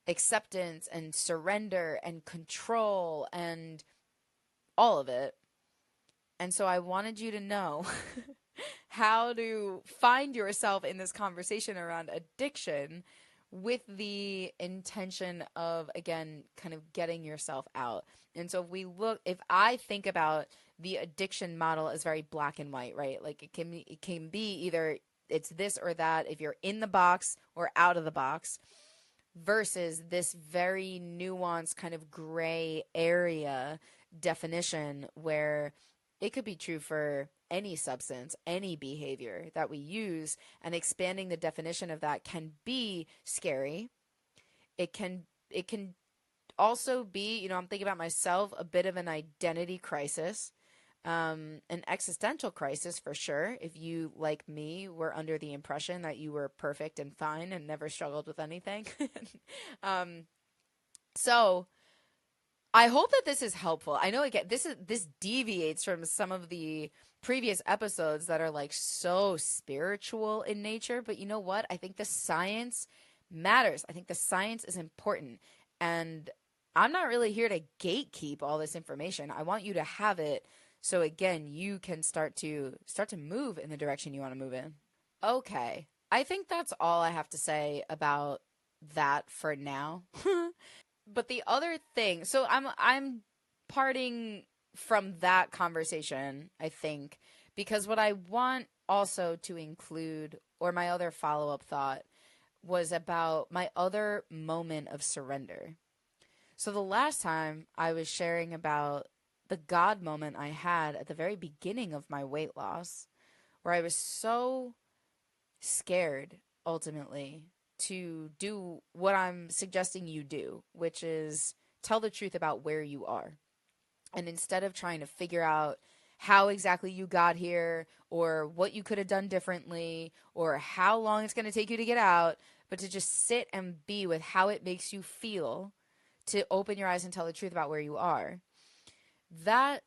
A: acceptance and surrender and control and all of it. And so I wanted you to know how to find yourself in this conversation around addiction, with the intention of, again, kind of getting yourself out. And so if I think about the addiction model as very black and white, right? Like it can be either it's this or that, if you're in the box or out of the box, versus this very nuanced kind of gray area definition where it could be true for any substance, any behavior that we use, and expanding the definition of that can be scary. It can also be, I'm thinking about myself, a bit of an identity crisis. An existential crisis for sure. If you, like me, were under the impression that you were perfect and fine and never struggled with anything. um, so I hope that this is helpful. I know again, this deviates from some of the previous episodes that are like so spiritual in nature, but you know what? I think the science matters. I think the science is important. And I'm not really here to gatekeep all this information. I want you to have it so again, you can start to move in the direction you want to move in. Okay. I think that's all I have to say about that for now. But the other thing, so I'm parting from that conversation, I think, because what I want also to include, or my other follow-up thought, was about my other moment of surrender. So the last time I was sharing about the God moment I had at the very beginning of my weight loss, where I was so scared ultimately to do what I'm suggesting you do, which is tell the truth about where you are. And instead of trying to figure out how exactly you got here or what you could have done differently or how long it's going to take you to get out, but to just sit and be with how it makes you feel, to open your eyes and tell the truth about where you are. That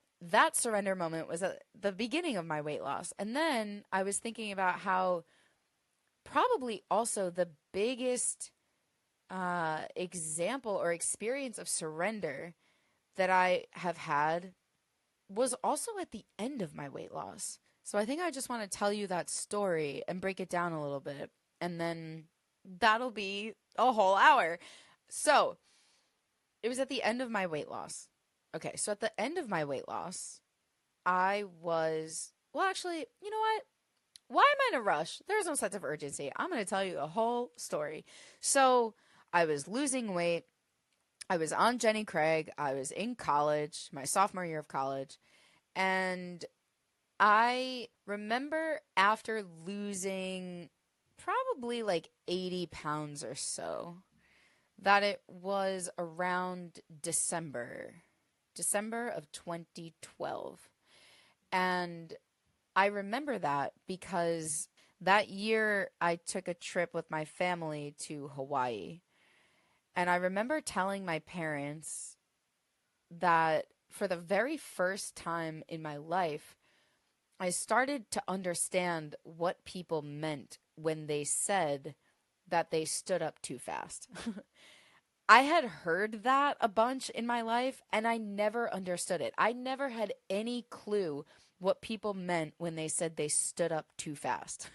A: surrender moment was at the beginning of my weight loss. And then I was thinking about how probably also the biggest example or experience of surrender that I have had was also at the end of my weight loss. So I think I just want to tell you that story and break it down a little bit. And then that'll be a whole hour. So it was at the end of my weight loss. Okay, so at the end of my weight loss, I was, well, actually, you know what? Why am I in a rush? There's no sense of urgency. I'm going to tell you a whole story. So I was losing weight. I was on Jenny Craig. I was in college, my sophomore year of college. And I remember after losing probably like 80 pounds or so, that it was around December of 2012. And I remember that because that year I took a trip with my family to Hawaii. And I remember telling my parents that for the very first time in my life, I started to understand what people meant when they said that they stood up too fast. I had heard that a bunch in my life and I never understood it. I never had any clue what people meant when they said they stood up too fast.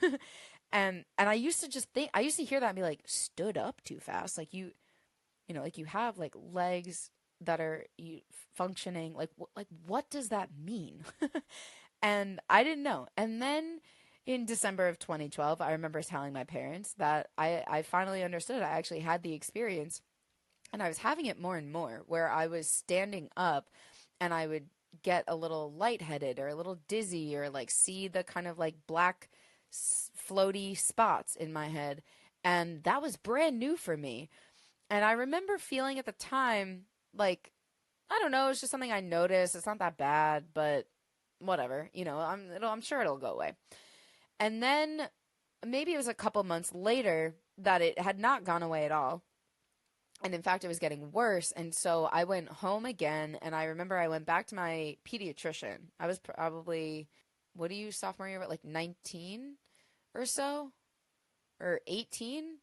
A: And I used to just think, I used to hear that and be like, stood up too fast? Like you know, like you have like legs that are functioning. Like what does that mean? And I didn't know. And then in December of 2012, I remember telling my parents that I finally understood. I actually had the experience and I was having it more and more where I was standing up and I would get a little lightheaded or a little dizzy or like see the kind of like black floaty spots in my head. And that was brand new for me. And I remember feeling at the time like, I don't know, it's just something I noticed. It's not that bad, but whatever. You know, I'm sure it'll go away. And then maybe it was a couple months later that it had not gone away at all. And in fact, it was getting worse. And so I went home again. And I remember I went back to my pediatrician. I was probably, what are you, sophomore year, like 19 or so? Or 18?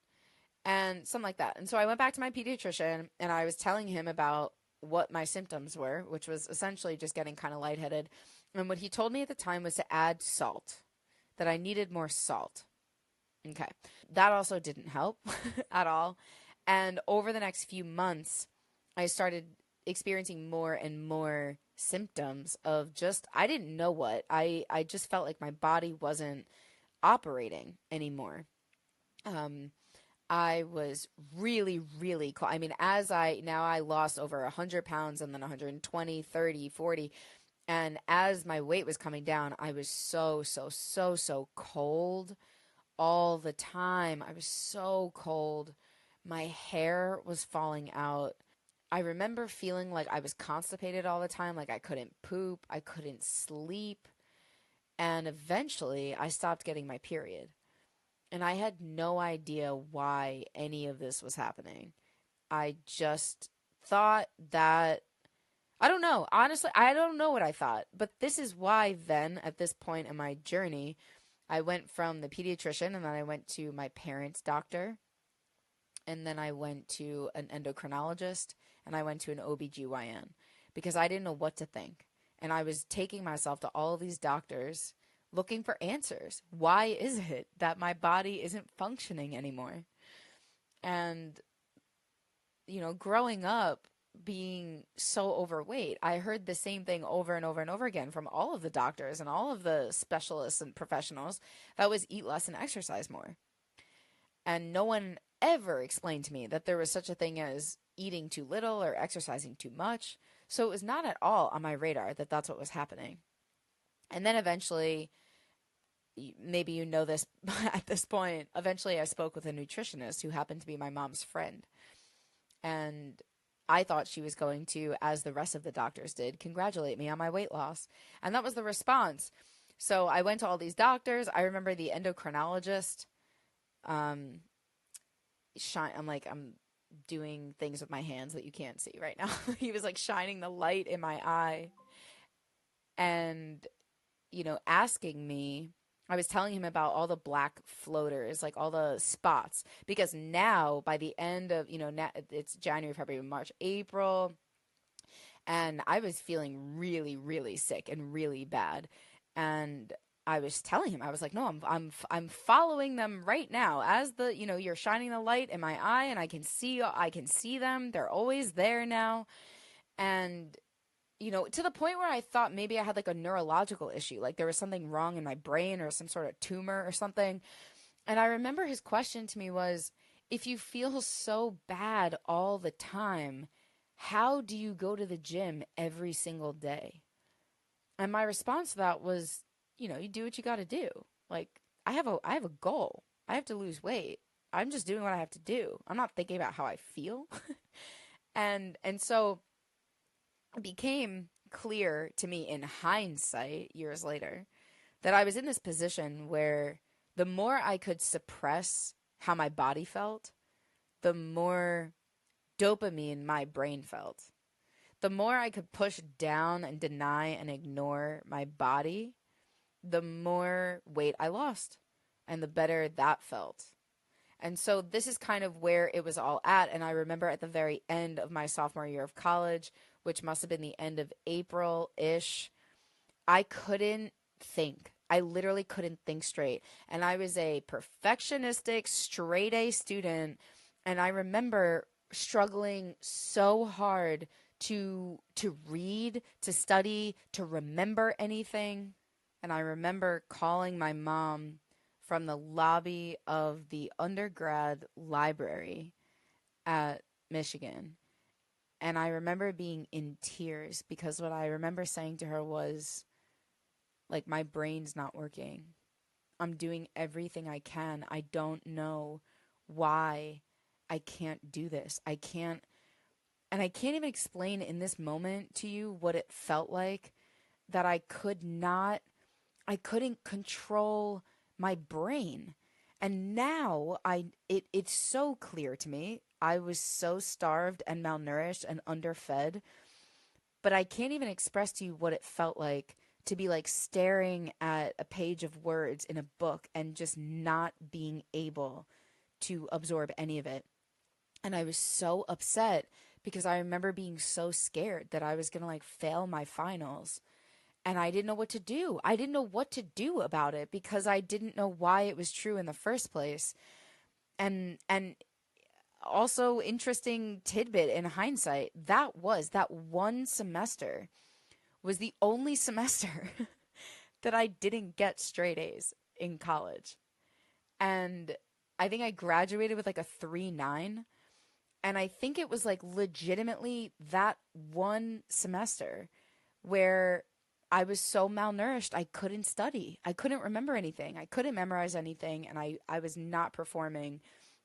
A: And something like that. And so I went back to my pediatrician and I was telling him about what my symptoms were, which was essentially just getting kind of lightheaded. And what he told me at the time was to add salt, that I needed more salt. Okay. That also didn't help at all. And over the next few months, I started experiencing more and more symptoms of just, I didn't know what. I just felt like my body wasn't operating anymore. I was really, really cold. I mean, now I lost over 100 pounds and then 120, 30, 40. And as my weight was coming down, I was so cold all the time. I was so cold. My hair was falling out. I remember feeling like I was constipated all the time, like I couldn't poop, I couldn't sleep, and eventually I stopped getting my period. And I had no idea why any of this was happening. I just thought that, I don't know. Honestly, I don't know what I thought. But this is why then, at this point in my journey, I went from the pediatrician and then I went to my parents' doctor. And then I went to an endocrinologist and I went to an OBGYN because I didn't know what to think. And I was taking myself to all of these doctors looking for answers. Why is it that my body isn't functioning anymore? And, growing up being so overweight, I heard the same thing over and over and over again from all of the doctors and all of the specialists and professionals. That was eat less and exercise more. And no one ever explained to me that there was such a thing as eating too little or exercising too much. So it was not at all on my radar that that's what was happening. And then eventually, maybe you know this at this point, eventually I spoke with a nutritionist who happened to be my mom's friend. And I thought she was going to, as the rest of the doctors did, congratulate me on my weight loss. And that was the response. So I went to all these doctors. I remember the endocrinologist. I'm doing things with my hands that you can't see right now. He was like shining the light in my eye and, asking me. I was telling him about all the black floaters, like all the spots, because now by the end of, now it's January, February, March, April, and I was feeling really, really sick and really bad. And I was telling him, I was like, no, I'm following them right now as you're shining the light in my eye and I can see them. They're always there now. And to the point where I thought maybe I had like a neurological issue, like there was something wrong in my brain or some sort of tumor or something. And I remember his question to me was, if you feel so bad all the time, how do you go to the gym every single day? And my response to that was, you do what you got to do. Like I have a goal. I have to lose weight. I'm just doing what I have to do. I'm not thinking about how I feel. And so it became clear to me in hindsight years later that I was in this position where the more I could suppress how my body felt, the more dopamine my brain felt. The more I could push down and deny and ignore my body, the more weight I lost and the better that felt. And so this is kind of where it was all at. And I remember at the very end of my sophomore year of college, which must have been the end of April-ish, I couldn't think. I literally couldn't think straight. And I was a perfectionistic, straight A student. And I remember struggling so hard to read, to study, to remember anything. And I remember calling my mom from the lobby of the undergrad library at Michigan. And I remember being in tears because what I remember saying to her was, like, my brain's not working. I'm doing everything I can. I don't know why I can't do this. I can't even explain in this moment to you what it felt like that I couldn't control my brain. And now it's so clear to me. I was so starved and malnourished and underfed, but I can't even express to you what it felt like to be like staring at a page of words in a book and just not being able to absorb any of it. And I was so upset because I remember being so scared that I was going to like fail my finals. And I didn't know what to do. I didn't know what to do about it because I didn't know why it was true in the first place. And also interesting tidbit in hindsight, that one semester was the only semester that I didn't get straight A's in college. And I think I graduated with like a 3.9. And I think it was like legitimately that one semester where I was so malnourished, I couldn't study. I couldn't remember anything. I couldn't memorize anything. And I was not performing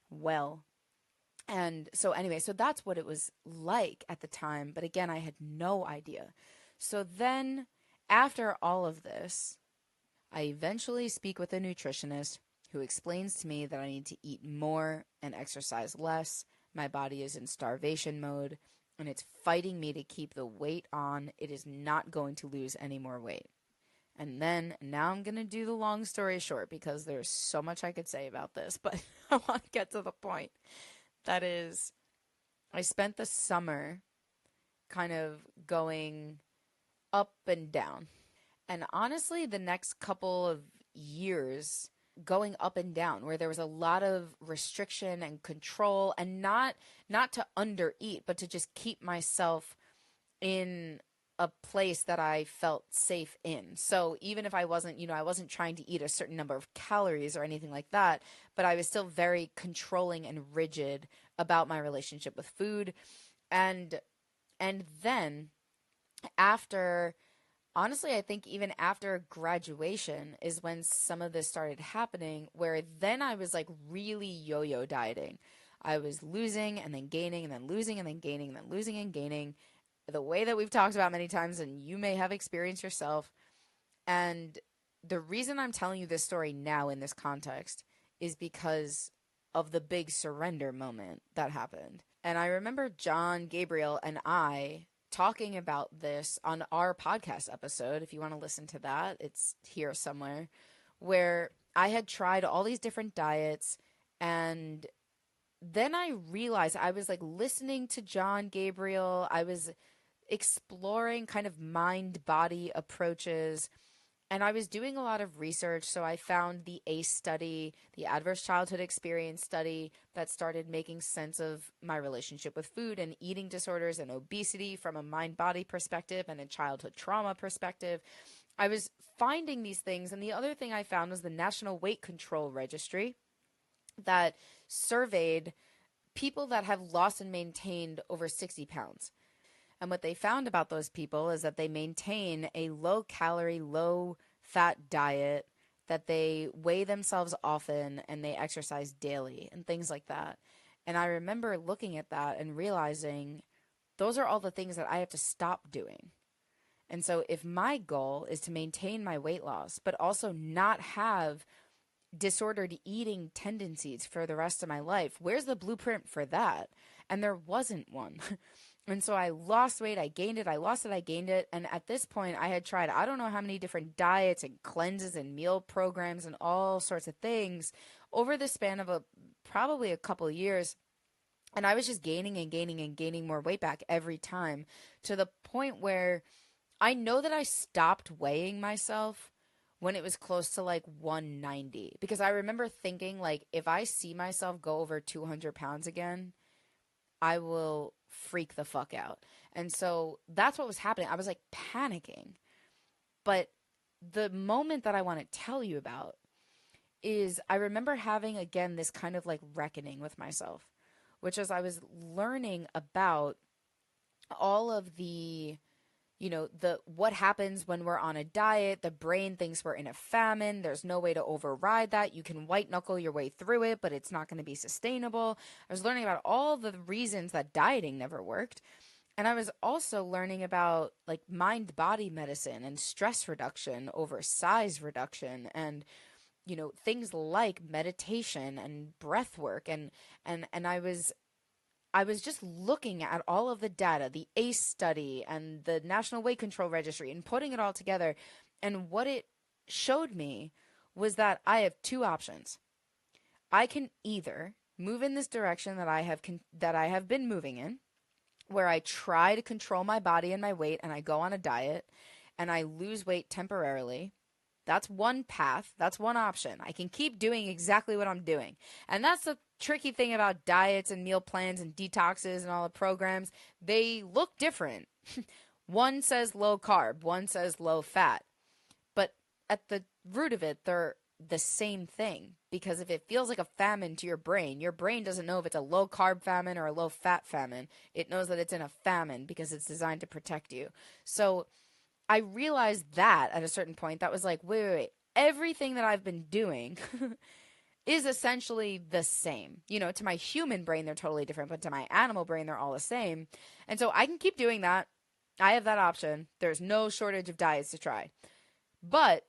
A: well. And so anyway, so that's what it was like at the time. But again, I had no idea. So then after all of this, I eventually speak with a nutritionist who explains to me that I need to eat more and exercise less. My body is in starvation mode and it's fighting me to keep the weight on. It is not going to lose any more weight. And then now I'm going to do the long story short because there's so much I could say about this, but I want to get to the point. That is, I spent the summer kind of going up and down. And honestly, the next couple of years going up and down where there was a lot of restriction and control, and not to undereat, but to just keep myself in a place that I felt safe in. So even if I wasn't, I wasn't trying to eat a certain number of calories or anything like that, but I was still very controlling and rigid about my relationship with food. And then after, honestly, I think even after graduation is when some of this started happening, where then I was like really yo-yo dieting. I was losing and then gaining and then losing and then gaining and then losing and gaining, the way that we've talked about many times and you may have experienced yourself. And the reason I'm telling you this story now in this context is because of the big surrender moment that happened. And I remember John, Gabriel, and I talking about this on our podcast episode. If you want to listen to that, it's here somewhere, where I had tried all these different diets. And then I realized I was like listening to John, Gabriel. I was exploring kind of mind-body approaches. And I was doing a lot of research, so I found the ACE study, the Adverse Childhood Experience study, that started making sense of my relationship with food and eating disorders and obesity from a mind-body perspective and a childhood trauma perspective. I was finding these things, and the other thing I found was the National Weight Control Registry that surveyed people that have lost and maintained over 60 pounds. And what they found about those people is that they maintain a low-calorie, low-fat diet, that they weigh themselves often, and they exercise daily, and things like that. And I remember looking at that and realizing those are all the things that I have to stop doing. And so if my goal is to maintain my weight loss, but also not have disordered eating tendencies for the rest of my life, where's the blueprint for that? And there wasn't one. And so I lost weight, I gained it, I lost it, I gained it. And at this point, I had tried, I don't know how many different diets and cleanses and meal programs and all sorts of things over the span of probably a couple of years. And I was just gaining and gaining and gaining more weight back every time, to the point where I know that I stopped weighing myself when it was close to like 190. Because I remember thinking, like, if I see myself go over 200 pounds again, I will freak the fuck out. And so that's what was happening. I was like panicking. But the moment that I want to tell you about is I remember having, again, this kind of like reckoning with myself, which is I was learning about all of the what happens when we're on a diet. The brain thinks we're in a famine. There's no way to override that. You can white knuckle your way through it, but it's not going to be sustainable. I was learning about all the reasons that dieting never worked. And I was also learning about like mind body medicine and stress reduction over size reduction, and things like meditation and breath work. And I was just looking at all of the data, the ACE study and the National Weight Control Registry, and putting it all together. And what it showed me was that I have two options. I can either move in this direction that I have been moving in, where I try to control my body and my weight, and I go on a diet and I lose weight temporarily. That's one path. That's one option. I can keep doing exactly what I'm doing. And that's the tricky thing about diets and meal plans and detoxes and all the programs. They look different. One says low carb, one says low fat. But at the root of it, they're the same thing. Because if it feels like a famine to your brain doesn't know if it's a low carb famine or a low fat famine. It knows that it's in a famine because it's designed to protect you. So I realized that at a certain point, that was like, wait. Everything that I've been doing is essentially the same. You know, to my human brain, they're totally different, but to my animal brain, they're all the same. And so I can keep doing that. I have that option. There's no shortage of diets to try. But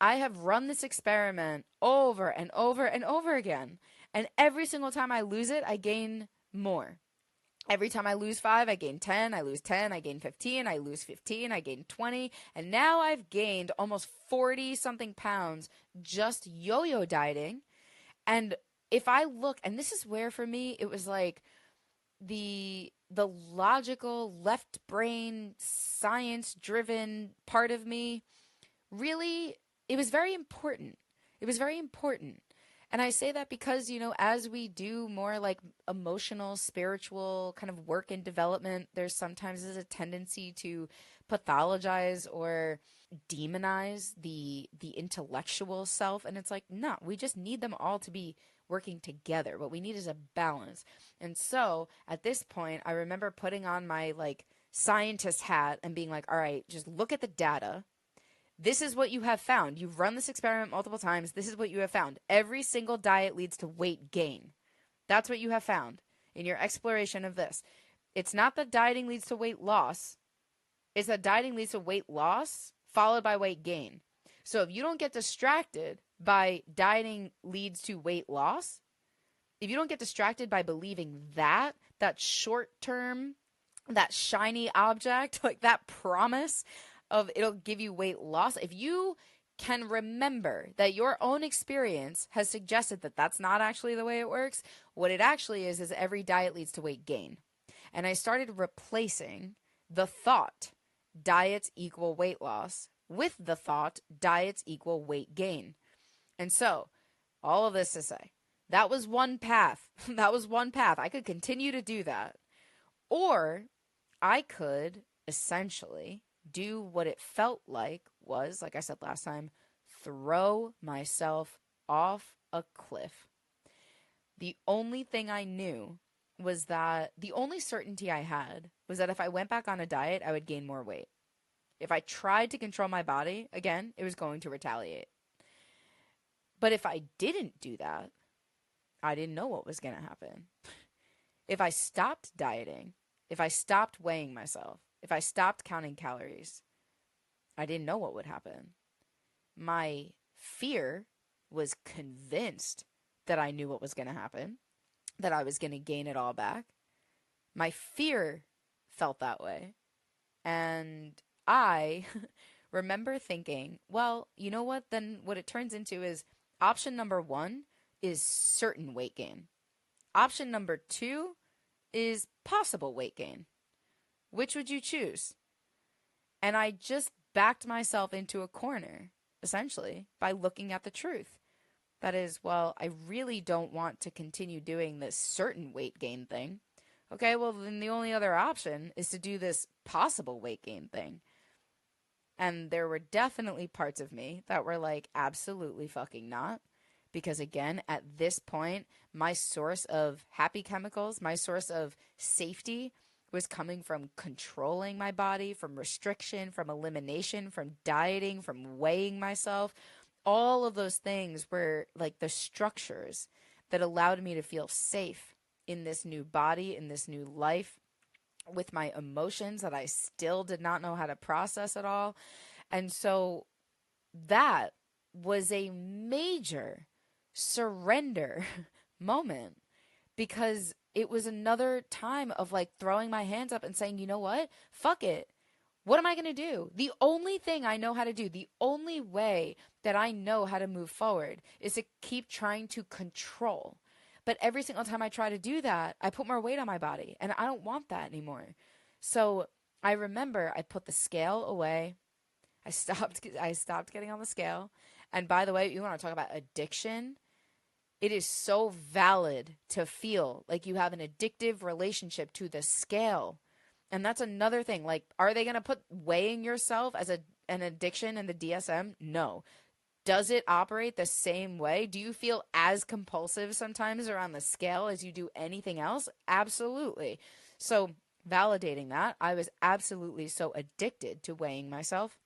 A: I have run this experiment over and over and over again. And every single time I lose it, I gain more. Every time I lose 5, I gain 10, I lose 10, I gain 15, I lose 15, I gain 20. And now I've gained almost 40 something pounds just yo-yo dieting. And if I look, and this is where for me, it was like the logical left brain science driven part of me really, it was very important. It was very important. And I say that because, you know, as we do more like emotional, spiritual kind of work and development, there's sometimes a tendency to pathologize or demonize the intellectual self. And it's like, no, we just need them all to be working together. What we need is a balance. And so at this point, I remember putting on my like scientist hat and being like, all right, just look at the data. This is what you have found. You've run this experiment multiple times. This is what you have found. Every single diet leads to weight gain. That's what you have found in your exploration of this. It's not that dieting leads to weight loss. It's that dieting leads to weight loss followed by weight gain. So if you don't get distracted by dieting leads to weight loss, if you don't get distracted by believing that short term, that shiny object, like that promise of it'll give you weight loss, if you can remember that your own experience has suggested that that's not actually the way it works, what it actually is every diet leads to weight gain. And I started replacing the thought diets equal weight loss with the thought diets equal weight gain. And so all of this to say, that was one path. That was one path. I could continue to do that. Or I could essentially do what it felt like was, like I said last time, throw myself off a cliff. The only thing I knew was that the only certainty I had was that if I went back on a diet, I would gain more weight. If I tried to control my body, again, it was going to retaliate. But if I didn't do that, I didn't know what was going to happen. If I stopped dieting, if I stopped weighing myself, if I stopped counting calories, I didn't know what would happen. My fear was convinced that I knew what was going to happen, that I was going to gain it all back. My fear felt that way. And I remember thinking, well, you know what? Then what it turns into is option number 1 is certain weight gain. Option number 2 is possible weight gain. Which would you choose? And I just backed myself into a corner, essentially, by looking at the truth. That is, well, I really don't want to continue doing this certain weight gain thing. Okay, well, then the only other option is to do this possible weight gain thing. And there were definitely parts of me that were like, absolutely fucking not. Because again, at this point, my source of happy chemicals, my source of safety was coming from controlling my body, from restriction, from elimination, from dieting, from weighing myself. All of those things were like the structures that allowed me to feel safe in this new body, in this new life, with my emotions that I still did not know how to process at all. And so that was a major surrender moment, because it was another time of like throwing my hands up and saying, you know what? Fuck it. What am I going to do? The only thing I know how to do, the only way that I know how to move forward is to keep trying to control. But every single time I try to do that, I put more weight on my body, and I don't want that anymore. So I remember I put the scale away. I stopped getting on the scale. And by the way, you want to talk about addiction? It is so valid to feel like you have an addictive relationship to the scale. And that's another thing. Like, are they going to put weighing yourself as an addiction in the DSM? No. Does it operate the same way? Do you feel as compulsive sometimes around the scale as you do anything else? Absolutely. So validating that, I was absolutely so addicted to weighing myself.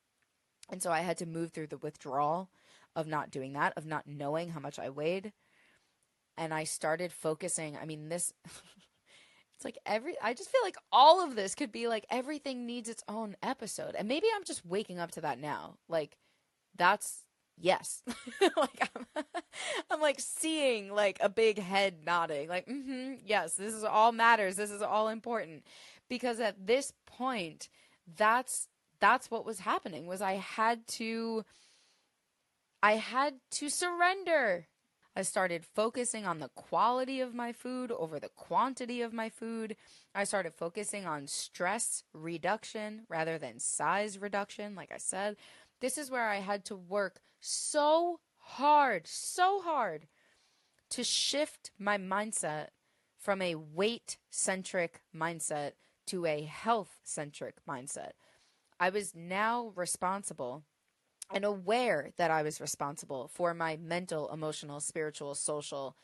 A: And so I had to move through the withdrawal of not doing that, of not knowing how much I weighed. And I started focusing. I mean, this, it's like I just feel like all of this could be like everything needs its own episode. And maybe I'm just waking up to that now. Like, that's, yes. Like, I'm like seeing like a big head nodding. Like, yes, this is all matters. This is all important. Because at this point, that's what was happening was I had to surrender. I started focusing on the quality of my food over the quantity of my food. I started focusing on stress reduction rather than size reduction. Like I said, this is where I had to work so hard to shift my mindset from a weight-centric mindset to a health-centric mindset. I was now responsible and aware that I was responsible for my mental, emotional, spiritual, social,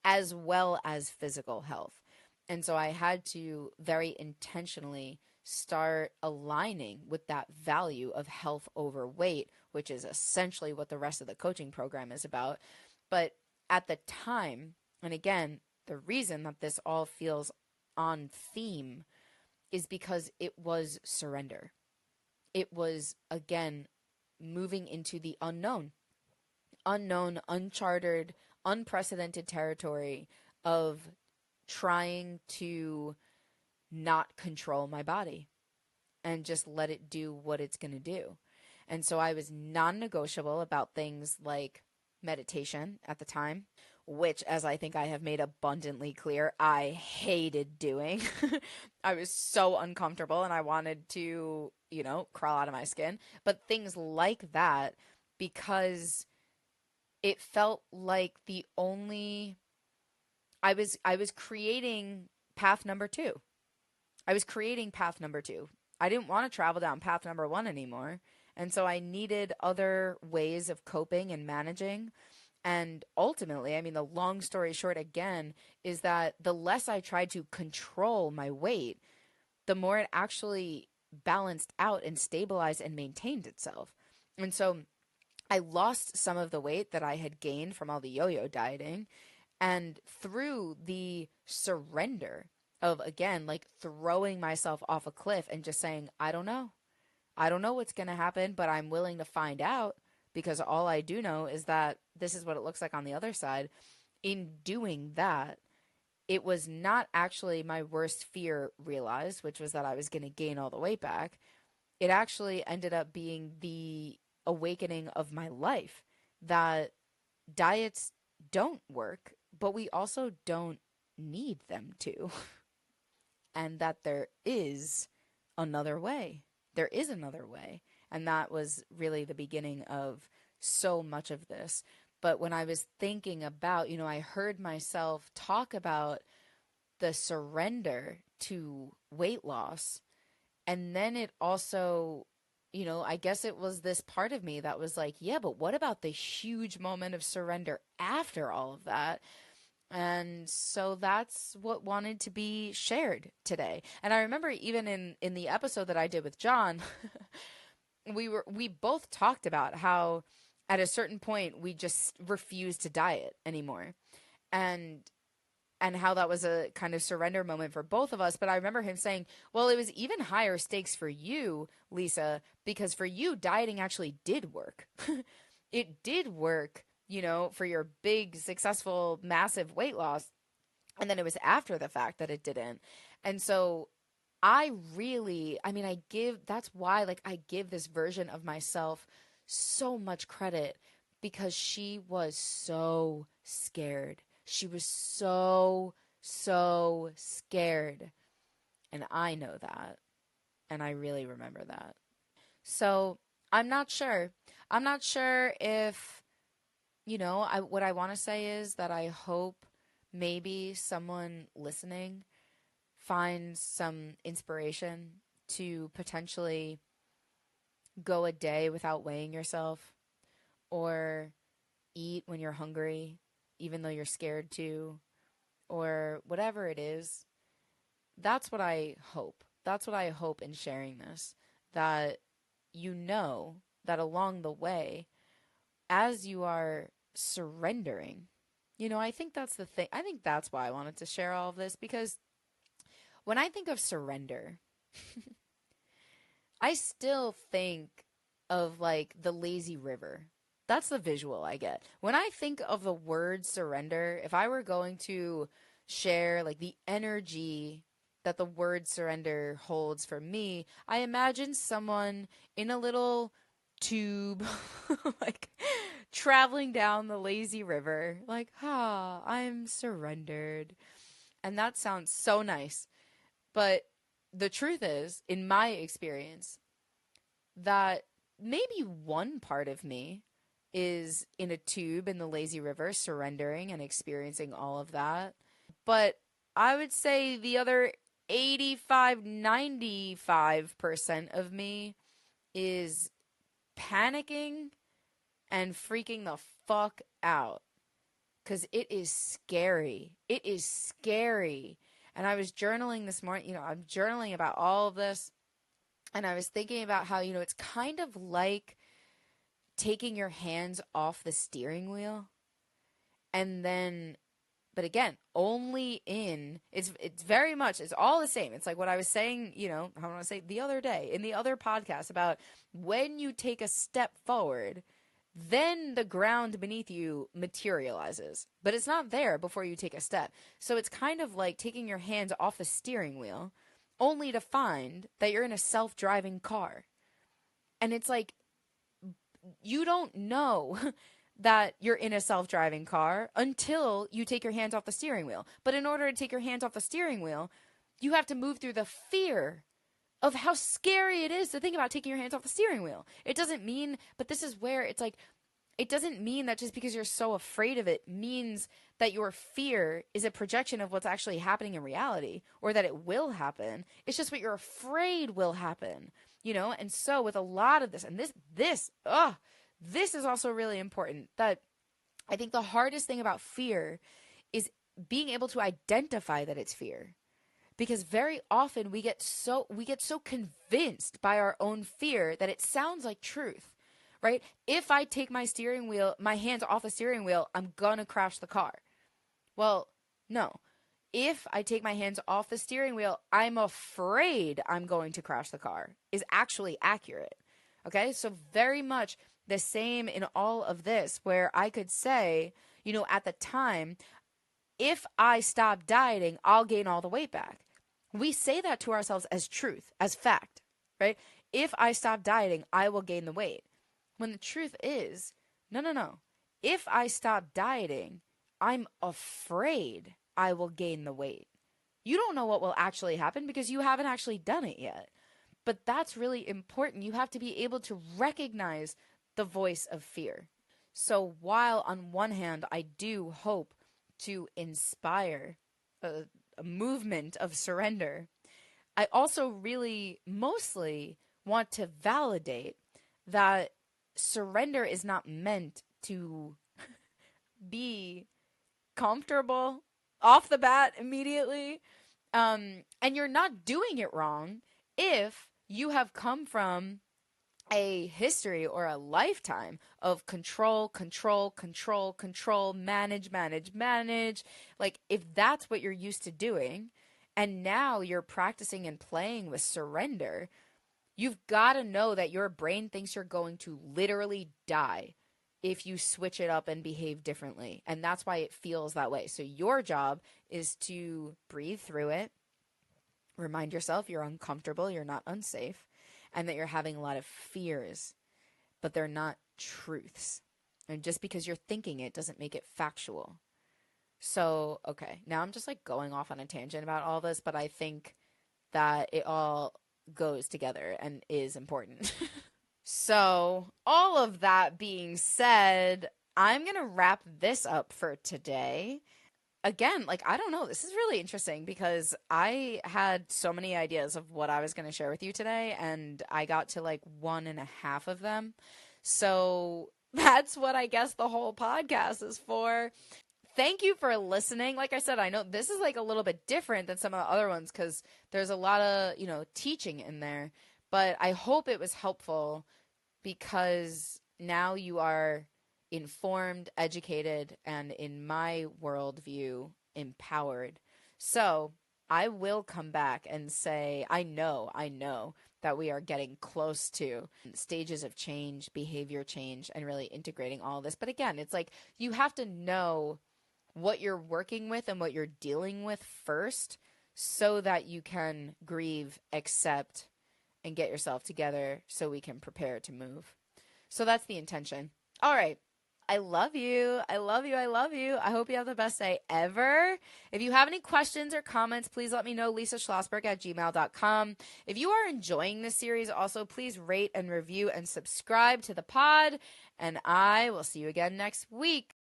A: as well as physical health. And so I had to very intentionally start aligning with that value of health over weight, which is essentially what the rest of the coaching program is about. But at the time, and again, the reason that this all feels on theme is because it was surrender. It was, again, moving into the unknown, uncharted, unprecedented territory of trying to not control my body and just let it do what it's going to do. And so I was non-negotiable about things like meditation at the time, which, as I think I have made abundantly clear, I hated doing. I was so uncomfortable and I wanted to, crawl out of my skin. But things like that, because it felt like I was creating path number two. I was creating path number two. I didn't want to travel down path number one anymore. And so I needed other ways of coping and managing. And ultimately, I mean, the long story short again is that the less I tried to control my weight, the more it actually balanced out and stabilized and maintained itself. And so I lost some of the weight that I had gained from all the yo-yo dieting. And through the surrender of, again, like throwing myself off a cliff and just saying, I don't know. I don't know what's going to happen, but I'm willing to find out, because all I do know is that this is what it looks like on the other side. In doing that, it was not actually my worst fear realized, which was that I was going to gain all the weight back. It actually ended up being the awakening of my life that diets don't work, but we also don't need them to. And that there is another way. There is another way. And that was really the beginning of so much of this. But when I was thinking about, I heard myself talk about the surrender to weight loss. And then it also, I guess it was this part of me that was like, yeah, but what about the huge moment of surrender after all of that? And so that's what wanted to be shared today. And I remember even in the episode that I did with John, we both talked about how at a certain point we just refused to diet anymore. And how that was a kind of surrender moment for both of us. But I remember him saying, well, it was even higher stakes for you, Lisa, because for you, dieting actually did work. It did work, for your big, successful, massive weight loss. And then it was after the fact that it didn't. And so that's why, like, I give this version of myself so much credit, because she was so scared. She was so, so scared. And I know that. And I really remember that. So I'm not sure. I'm not sure if, what I want to say is that I hope maybe someone listening finds some inspiration to potentially go a day without weighing yourself, or eat when you're hungry, even though you're scared to, or whatever it is. That's what I hope. That's what I hope in sharing this, that that along the way, as you are surrendering, I think that's the thing. I think that's why I wanted to share all of this, because when I think of surrender, I still think of like the lazy river. That's the visual I get. When I think of the word surrender, if I were going to share like the energy that the word surrender holds for me, I imagine someone in a little tube, like traveling down the lazy river, like, I'm surrendered. And that sounds so nice. But the truth is, in my experience, that maybe one part of me is in a tube in the lazy river, surrendering and experiencing all of that. But I would say the other 85-95% of me is panicking and freaking the fuck out. Because it is scary. It is scary. And I was journaling this morning, I'm journaling about all of this. And I was thinking about how, it's kind of like taking your hands off the steering wheel. And then, but again, only it's very much, it's all the same. It's like what I was saying, I want to say the other day in the other podcast about when you take a step forward, then the ground beneath you materializes. But it's not there before you take a step. So it's kind of like taking your hands off the steering wheel only to find that you're in a self-driving car. And it's like, you don't know that you're in a self-driving car until you take your hands off the steering wheel. But in order to take your hands off the steering wheel, you have to move through the fear of how scary it is to think about taking your hands off the steering wheel. It doesn't mean, but this is where it's like, it doesn't mean that just because you're so afraid of it means that your fear is a projection of what's actually happening in reality, or that it will happen. It's just what you're afraid will happen, And so with a lot of this, and this is also really important, that I think the hardest thing about fear is being able to identify that it's fear. Because very often we get so convinced by our own fear that it sounds like truth, right? If I take my hands off the steering wheel, I'm gonna crash the car. Well, no. If I take my hands off the steering wheel, I'm afraid I'm going to crash the car is actually accurate. Okay? So very much the same in all of this, where I could say, at the time, if I stop dieting, I'll gain all the weight back. We say that to ourselves as truth, as fact, right? If I stop dieting, I will gain the weight. When the truth is, no. If I stop dieting, I'm afraid I will gain the weight. You don't know what will actually happen because you haven't actually done it yet. But that's really important. You have to be able to recognize the voice of fear. So while on one hand, I do hope to inspire a movement of surrender, I also really mostly want to validate that surrender is not meant to be comfortable off the bat immediately. And you're not doing it wrong if you have come from a history or a lifetime of control, manage. Like, if that's what you're used to doing, and now you're practicing and playing with surrender, you've got to know that your brain thinks you're going to literally die if you switch it up and behave differently. And that's why it feels that way. So your job is to breathe through it, remind yourself you're uncomfortable, you're not unsafe, and that you're having a lot of fears, but they're not truths. And just because you're thinking it doesn't make it factual. So, okay, now I'm just like going off on a tangent about all this, but I think that it all goes together and is important. So, all of that being said, I'm going to wrap this up for today. Again, like, I don't know. This is really interesting because I had so many ideas of what I was going to share with you today, and I got to like 1.5 of them. So that's what I guess the whole podcast is for. Thank you for listening. Like I said, I know this is like a little bit different than some of the other ones because there's a lot of, teaching in there. But I hope it was helpful because now you are informed, educated, and in my worldview, empowered. So I will come back and say, I know that we are getting close to stages of change, behavior change, and really integrating all this. But again, it's like you have to know what you're working with and what you're dealing with first so that you can grieve, accept, and get yourself together so we can prepare to move. So that's the intention. All right. I love you. I love you. I love you. I hope you have the best day ever. If you have any questions or comments, please let me know. lisaschlosberg@gmail.com. If you are enjoying this series, also please rate and review and subscribe to the pod. And I will see you again next week.